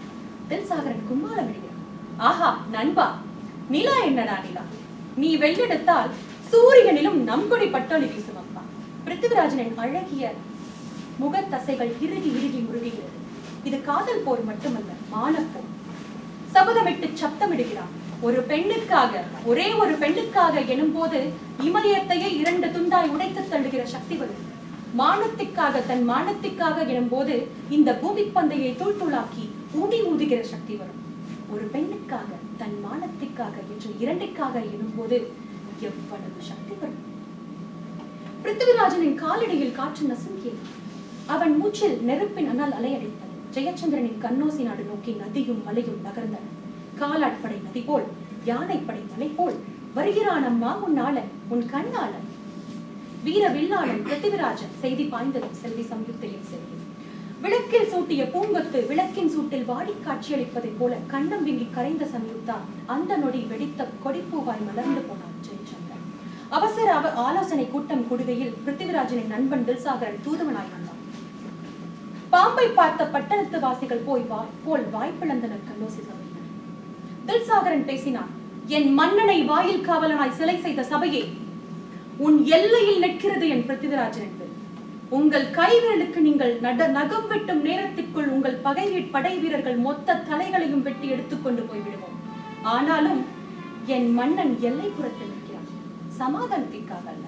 தில்சாகரன் கும்மாளம் இடுகிறான். ஆஹா நண்பா, நிலா என்னடா நிலா, நீ வெள்ளெடுத்தால் சூரியனிலும் நம்கொடி பட்டொலி வீசுமப்பா. பிருத்திவிராஜனின் அழகிய முகத்தசைகள் இறுகி இறுகி முருகுகிறது. இது காதல் போர் மட்டுமல்ல, மானப்போர். சபதமிட்டு சப்தமிடுகிறான். ஒரு பெண்ணுக்காக, ஒரே ஒரு பெண்ணுக்காக எனும் போது இமயத்தையே 2 துண்டாய் உடைத்து தள்ளுகிற சக்தி வரும். மானத்திற்காக, தன் மானத்திற்காக எனும் போது இந்த பூமி பந்தையை தூள் தூளாக்கி ஊடி ஊதுகிற சக்தி வரும். ஒரு பெண்ணுக்காக, தன் மானத்திற்காக என்று 2க்காக எனும் போது எவ்வளவு சக்தி வரும். பிருத்திவிராஜனின் காலடியில் காற்று நசுங்கியது. அவன் மூச்சில் நெருப்பின் அனல் அலையடித்தது. ஜெயச்சந்திரனின் கண்ணோசி நாடு நோக்கி நதியும் மலையும் நகர்ந்தன. காலாட்படை நதி போல், யானைப்படை மலை போல் வருகிறான் அம்மா உன்னாளன், உன் கண்ணாளன். வீர வில்லாளன் பிருத்திவிராஜன். செய்தி பாய்ந்தது செல்வி சம்யுக்தையின் செல்வி. விளக்கில் சூட்டிய பூங்கொத்து விளக்கின் சூட்டில் வாடி காட்சியளிப்பதைப் போல கண்ணம் விங்கி கரைந்த சம்யுக்தா அந்த நொடி வெடித்த கொடிப்பூவாய் மலர்ந்து போனான் ஜெயச்சந்திரன். அவசர ஆலோசனை கூட்டம் கூடுகையில் பிருத்திவிராஜனின் நண்பன் தில்சாகரன் தூதுவனாய் வந்தான். பாம்பை பார்த்த பட்டணத்து வாசிகள் போல் வாய்ப்பிழந்தனர் கண்ணோசி சபையினர். தில்சாகரன் பேசினான். என் மன்னனை வாயில் காவலனாய் சிலை செய்த சபையே, உன் எல்லையில் நிற்கிறது என் பிருத்திவிராஜன் என்பது. உங்கள் கைவிரலுக்கு நீங்கள் நகம் வெட்டும் நேரத்திற்குள் உங்கள் படை வீரர்கள் மொத்த தலைகளையும் வெட்டி எடுத்துக்கொண்டு போய்விடுவோம். ஆனாலும் என் மன்னன் எல்லைப்புறத்தில் நிற்கிறான், சமாதானத்திற்காக அல்ல,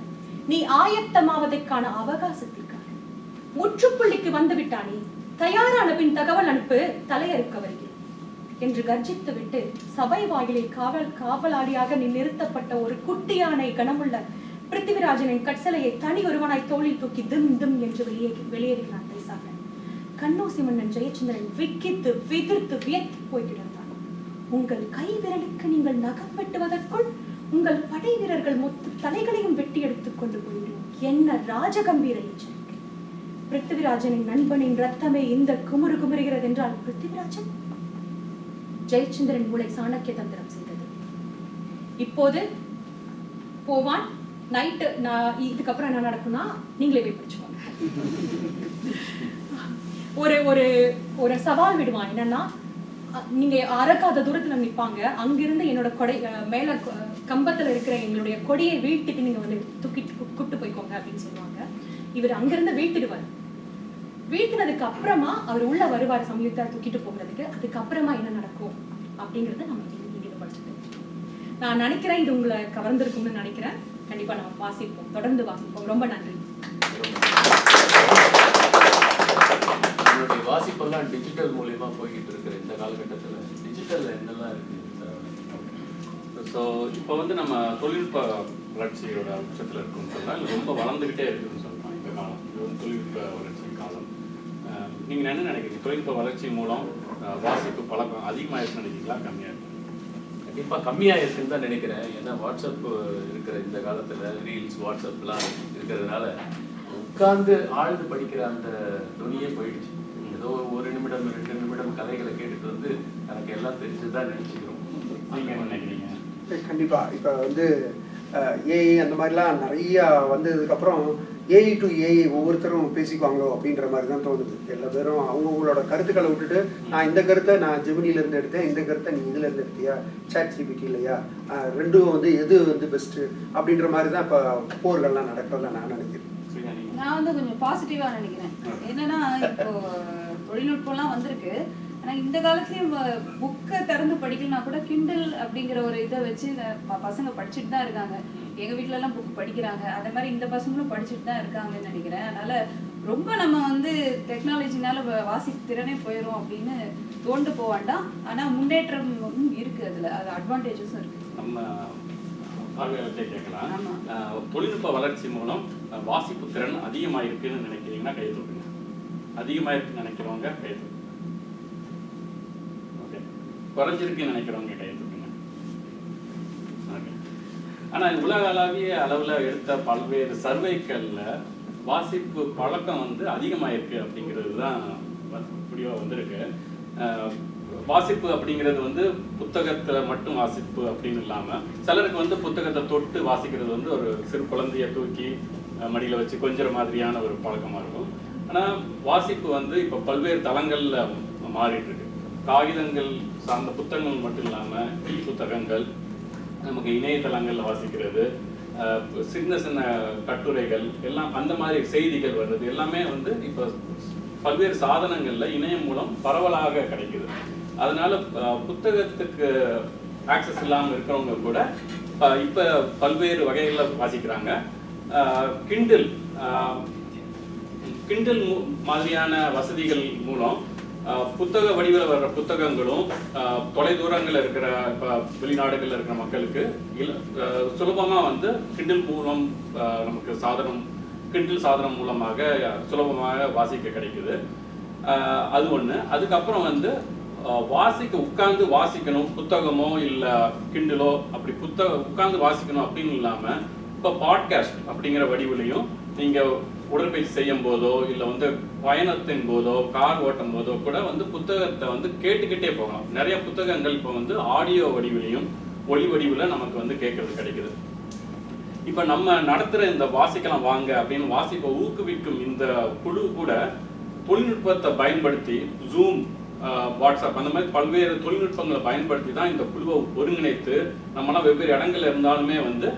நீ ஆயத்தமாவதற்கான அவகாசத்திற்காக. முற்றுப்புள்ளிக்கு வந்து விட்டானே, தயாரான பின் தகவல் அனுப்பு, தலையறுக்க வருகிறேன் என்று கர்ஜித்து விட்டு சபை வாயிலில் காவலாளியாக நிறுத்தப்பட்ட ஒரு குட்டி யானை கனமுள்ள பிருத்திவிராஜனின் கட்சலையை தனி ஒருவனாய் தோளில் தூக்கி திம் திம் என்று வெளியேறுகிறான் தில்சாகரன். கண்ணோசி மன்னன் ஜெயச்சந்திரன் விக்கித்து விதிர்த்து வியத்து போய் கிடந்தான். உங்கள் கை விரலுக்கு நீங்கள் நகம் வெட்டுவதற்குள் உங்கள் படை வீரர்கள் மொத்த தலைகளையும் வெட்டி எடுத்துக் கொண்டு போய்விடும். என்ன ராஜகம்பீர எச்சரிக்கை! பிருத்திவிராஜனின் நண்பனின் ரத்தமே இந்த குமுறு குமுறுகிறது என்றால் பிருத்திவிராஜன். ஜெயச்சந்திரன் மூளை சாணக்கிய தந்திரம் செய்தது. இப்போது போவான். நைட்டு இதுக்கப்புறம் என்ன நடக்கும்னா நீங்களே போய் படிச்சுக்கோங்க. ஒரு சவால் விடுவான். என்னன்னா, நீங்க அறக்காத தூரத்துல நிற்பாங்க, அங்கிருந்து என்னோட கொடை மேல கம்பத்துல இருக்கிற எங்களுடைய கொடியை வீழ்த்திட்டு நீங்க தூக்கிட்டு கூட்டு போய்க்கோங்க அப்படின்னு சொல்லுவாங்க. இவர் அங்கிருந்து வீழ்த்திடுவார். வீழ்த்தினதுக்கு அப்புறமா அவர் உள்ள வருவார் சம்யுக்தா தூக்கிட்டு போகிறதுக்கு. அதுக்கப்புறமா என்ன நடக்கும் அப்படிங்கறத நம்ம இங்க படிச்சுட்டு நான் நினைக்கிறேன். இது உங்களை கவர்ந்திருக்கும்னு நினைக்கிறேன். கண்டிப்பா நம்ம வாசிப்போம், தொடர்ந்து வாசிப்போம். ரொம்ப நன்றி. உங்களுடைய வாசிப்பெல்லாம் டிஜிட்டல் மூலியமா போய்கிட்டு இருக்கிற இந்த காலகட்டத்தில் டிஜிட்டல்ல என்னெல்லாம் இருக்கு? ஸோ இப்போ நம்ம தொழில்நுட்ப வளர்ச்சியோட உச்சத்தில் இருக்குன்னு சொன்னால் ரொம்ப வளர்ந்துகிட்டே இருக்குன்னு சொல்லலாம். இந்த காலம் இது தொழில்நுட்ப வளர்ச்சி காலம். நீங்க என்ன நினைக்கிறீங்க? தொழில்நுட்ப வளர்ச்சி மூலம் வாசிப்பு பழக்கம் அதிகமாகிருக்குன்னு நினைக்கிறீங்களா, கம்மியாக இருக்கு? கண்டிப்பாக கம்மியாக இருக்குன்னு தான் நினைக்கிறேன். ஏன்னா வாட்ஸ்அப் இருக்கிற இந்த காலத்தில் ரீல்ஸ் வாட்ஸ்அப்லாம் இருக்கிறதுனால உட்கார்ந்து ஆழ்ந்து படிக்கிற அந்த துணியே போயிடுச்சு. ஏதோ 1 நிமிடம் 2 நிமிடம் கதைகளை கேட்டுட்டு எனக்கு எல்லாம் தெரிஞ்சுதான் நினைச்சுக்கிறோம். நீங்க என்ன நினைக்கிறீங்க? கண்டிப்பா இப்போ ஏஐ அந்த மாதிரிலாம் நிறையா வந்ததுக்கப்புறம் ஏஐ டு ஏஐ ஒவ்வொருத்தரும் பேசிக்குவாங்களோ அப்படின்ற மாதிரி தான் தோணுது. எல்லா பேரும் அவங்கவுங்களோட கருத்துக்களை விட்டுட்டு நான் இந்த கருத்தை நான் ஜெமினிலேருந்து எடுத்தேன், இந்த கருத்தை நீ இதிலேருந்து எடுத்தியா, சாட் ஜிபிடி இல்லையா, ரெண்டும் வந்து எது வந்து பெஸ்ட்டு அப்படின்ற மாதிரி தான் இப்போ போர்கள்லாம் நடக்கிறதா நான் நினைக்கிறேன். நான் வந்து கொஞ்சம் பாசிட்டிவாக நினைக்கிறேன். என்னன்னா இப்போ தொழில்நுட்பம்லாம் வந்திருக்கு. ஆனால் இந்த காலத்துலேயும் புக்கை திறந்து படிக்கலனா கூட கிண்டல் அப்படிங்கிற ஒரு இதை வச்சு பசங்க படிச்சுட்டு தான் இருக்காங்க. எங்கள் வீட்டிலலாம் புக் படிக்கிறாங்க. அதே மாதிரி இந்த பசங்களும் படிச்சுட்டு தான் இருக்காங்கன்னு நினைக்கிறேன். அதனால் ரொம்ப நம்ம வந்து டெக்னாலஜினால வாசிப்பு திறனே போயிடும் அப்படின்னு தோண்டு போக வேண்டாம். ஆனால் முன்னேற்றமும் இருக்குது, அதில் அது அட்வான்டேஜஸும் இருக்குது. நம்ம பார்வையாளர்கிட்ட கேட்கலாம். தொழில்நுட்ப வளர்ச்சி மூலம் வாசிப்பு திறன் அதிகமாக இருக்குன்னு நினைக்கிறீங்கன்னா கை தூக்குங்க. அதிகமாக இருக்குன்னு நினைக்கிறவங்க கை தூக்குங்க. ஓகே, குறைஞ்சிருக்குன்னு நினைக்கிறவங்க கை தூக்குங்க. ஓகே. ஆனால் உலகளாவிய அளவில் எடுத்த பல்வேறு சர்வேக்களில் வாசிப்பு பழக்கம் வந்து அதிகமாக இருக்குது அப்படிங்கிறது தான் முடிவாக வந்திருக்கு. வாசிப்பு அப்படிங்கிறது வந்து புத்தகத்தில் மட்டும் வாசிப்பு அப்படின்னு இல்லாமல் சிலருக்கு வந்து புத்தகத்தை தொட்டு வாசிக்கிறது வந்து ஒரு சிறு குழந்தைய தூக்கி மடியில் வச்சு கொஞ்சம் மாதிரியான ஒரு பழக்கமாக இருக்கும். ஆனால் வாசிப்பு வந்து இப்போ பல்வேறு தளங்களில் மாறிட்டு இருக்கு. காகிதங்கள் சார்ந்த புத்தகங்கள் மட்டும் இல்லாமல் புத்தகங்கள், நமக்கு இணையதளங்களில் வாசிக்கிறது, சின்ன சின்ன கட்டுரைகள் எல்லாம், அந்த மாதிரி செய்திகள் வர்றது எல்லாமே வந்து இப்போ பல்வேறு சாதனங்களில் இணையம் மூலம் பரவலாக கிடைக்குது. அதனால புத்தகத்துக்கு ஆக்சஸ் இல்லாமல் இருக்கிறவங்க கூட இப்போ பல்வேறு வகைகளில் வாசிக்கிறாங்க. கிண்டில் மாதிரியான வசதிகள் மூலம் புத்தக வடிவில் வர்ற புத்தகங்களும் தொலைதூரங்களில் இருக்கிற இப்போ வெளிநாடுகளில் இருக்கிற மக்களுக்கு சுலபமாக வந்து கிண்டில் மூலம் நமக்கு கிண்டில் சாதனம் மூலமாக சுலபமாக வாசிக்க கிடைக்குது. அது ஒன்று. அதுக்கப்புறம் வந்து உட்கார்ந்து வாசிக்கணும், புத்தகமோ இல்லை கிண்டலோ அப்படி உட்கார்ந்து வாசிக்கணும் அப்படின்னு இல்லாமல் இப்போ பாட்காஸ்ட் அப்படிங்கிற வடிவிலையும் நீங்கள் உடற்பயிற்சி செய்யும் போதோ இல்லை வந்து பயணத்தின் போதோ கார் ஓட்டும் போதோ கூட வந்து புத்தகத்தை வந்து கேட்டுக்கிட்டே போகலாம். நிறைய புத்தகங்கள் இப்போ வந்து ஆடியோ வடிவிலையும் ஒளி வடிவில் நமக்கு வந்து கேட்கறது கிடைக்குது. இப்போ நம்ம நடத்துகிற இந்த வாசிக்கலாம் வாங்க அப்படின்னு வாசிப்பை ஊக்குவிக்கும் இந்த குழு கூட தொழில்நுட்பத்தை பயன்படுத்தி ஜூம், வாட்ஸ்அப் அந்த மாதிரி பல்வேறு தொழில்நுட்பங்களை பயன்படுத்தி தான் இந்த குழுவை ஒருங்கிணைத்து நம்மளாம் வெவ்வேறு இடங்கள்ல இருந்தாலுமே வந்து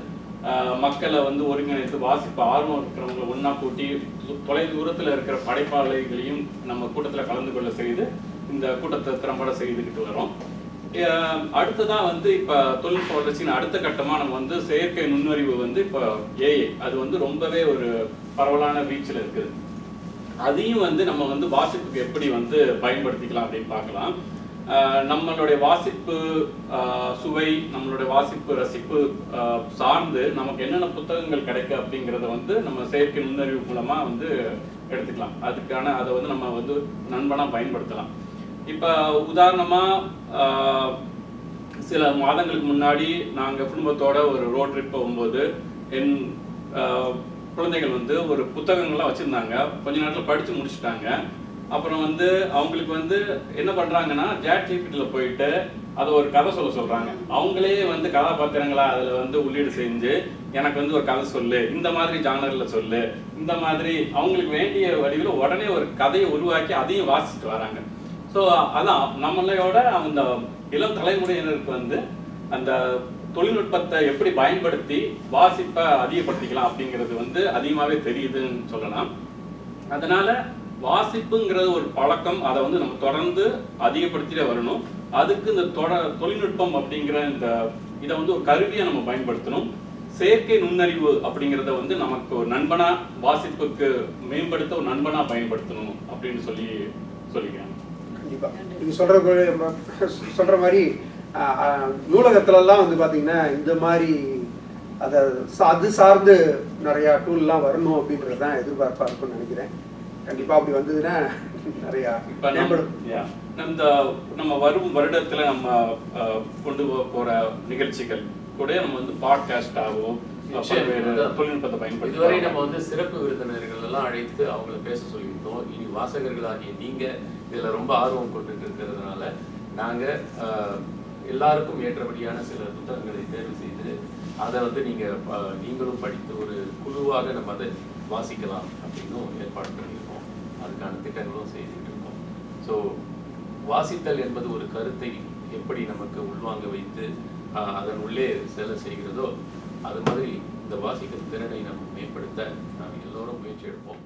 மக்களை வந்து ஒருங்கிணைத்து வாசிப்பு ஆர்வம் இருக்கிறவங்களை ஒன்றா கூட்டி தொலை தூரத்தில் இருக்கிற படைப்பாளர்களையும் நம்ம கூட்டத்தில் கலந்து கொள்ள செய்து இந்த கூட்டத்தை திறம்பட செய்துக்கிட்டு வரோம். அடுத்ததான் வந்து இப்போ தொழில்நுட்ப வளர்ச்சியின் அடுத்த கட்டமாக நம்ம வந்து செயற்கை நுண்ணறிவு வந்து இப்போ ஏஐ அது வந்து ரொம்பவே ஒரு பரவலான ரீச்சில் இருக்குது. அதையும் வந்து நம்ம வந்து வாசிப்புக்கு எப்படி வந்து பயன்படுத்திக்கலாம் அப்படின்னு பார்க்கலாம். நம்மளுடைய வாசிப்பு சுவை, நம்மளுடைய வாசிப்பு ரசிப்பு சார்ந்து நமக்கு என்னென்ன புத்தகங்கள் கிடைக்கு அப்படிங்கிறத வந்து நம்ம செயற்கை நுண்ணறிவு மூலமாக வந்து எடுத்துக்கலாம். அதை வந்து நம்ம வந்து நண்பனாக பயன்படுத்தலாம். இப்போ உதாரணமாக சில மாதங்களுக்கு முன்னாடி நாங்கள் குடும்பத்தோட ஒரு ரோட் ட்ரிப் போகும்போது என் குழந்தைகள் வந்து ஒரு புத்தகங்கள்லாம் வச்சுருந்தாங்க. கொஞ்ச நேரத்தில் படித்து முடிச்சுட்டாங்க. அப்புறம் வந்து அவங்களுக்கு வந்து என்ன பண்ணுறாங்கன்னா சாட் ஜிபிடியில் போயிட்டு அதை ஒரு கதை சொல்கிறாங்க. அவங்களே வந்து கதாபாத்திரங்களா அதில் வந்து உள்ளீடு செஞ்சு எனக்கு வந்து ஒரு கதை சொல்லு, இந்த மாதிரி ஜானரில் சொல்லு, இந்த மாதிரி அவங்களுக்கு வேண்டிய வடிவில் உடனே ஒரு கதையை உருவாக்கி அதையும் வாசிச்சுட்டு வராங்க. ஸோ அதான் நம்மளையோட அந்த இளம் தலைமுறையினருக்கு வந்து அந்த தொழில்நுட்பத்தை எப்படி பயன்படுத்தி வாசிப்பை அதிகப்படுத்திக்கலாம் அப்படிங்கிறது வந்து அதிகமாகவே தெரியுதுன்னு சொல்லலாம். அதனால வாசிப்புங்கிறது ஒரு பழக்கம், அதை வந்து நம்ம தொடர்ந்து அதிகப்படுத்திட்டே வரணும். அதுக்கு இந்த தொழில்நுட்பம் அப்படிங்கிற இந்த இதை வந்து ஒரு கருவியை நம்ம பயன்படுத்தணும். செயற்கை நுண்ணறிவு அப்படிங்கிறத வந்து நமக்கு ஒரு நண்பனா, வாசிப்புக்கு மேம்படுத்த ஒரு நண்பனா பயன்படுத்தணும் அப்படின்னு சொல்லிக்கிறேன். கண்டிப்பா நீங்க சொல்ற மாதிரி நூலகத்துலலாம் வந்து பார்த்தீங்கன்னா இந்த மாதிரி அது சார்ந்து நிறையா டூல்லாம் வரணும் அப்படின்றது தான் எதிர்பார்ப்பாக இருக்கும்னு நினைக்கிறேன். கண்டிப்பாக அப்படி வந்ததுன்னா நிறையா நம்ம வரும் வருடத்தில் நம்ம கொண்டு போகிற நிகழ்ச்சிகள் கூட நம்ம வந்து பாட்காஸ்டாகவும் தொழில்நுட்பத்தை பயன்படுத்தி இதுவரை நம்ம வந்து சிறப்பு விருந்தினர்கள் எல்லாம் அழைத்து அவங்கள பேச சொல்லியிருந்தோம். இனி வாசகர்கள் ஆகிய நீங்கள் இதில் ரொம்ப ஆர்வம் கொண்டுட்டு இருக்கிறதுனால நாங்கள் எல்லாருக்கும் ஏற்றபடியான சில புத்தகங்களை தேர்வு செய்து அதை வந்து நீங்களும் படித்து ஒரு குழுவாக நம்ம அதை வாசிக்கலாம் அப்படின்னும் ஏற்பாடு பண்ணியிருக்கோம். அதுக்கான திட்டங்களும் செய்துட்டு இருக்கோம். ஸோ வாசித்தல் என்பது ஒரு கருத்தை எப்படி நமக்கு உள்வாங்க வைத்து அதன் உள்ளே செல்ல செய்கிறதோ அது மாதிரி இந்த வாசிக்கும் திறனை நம்ம மேம்படுத்த நாம் எல்லோரும் முயற்சி எடுப்போம்.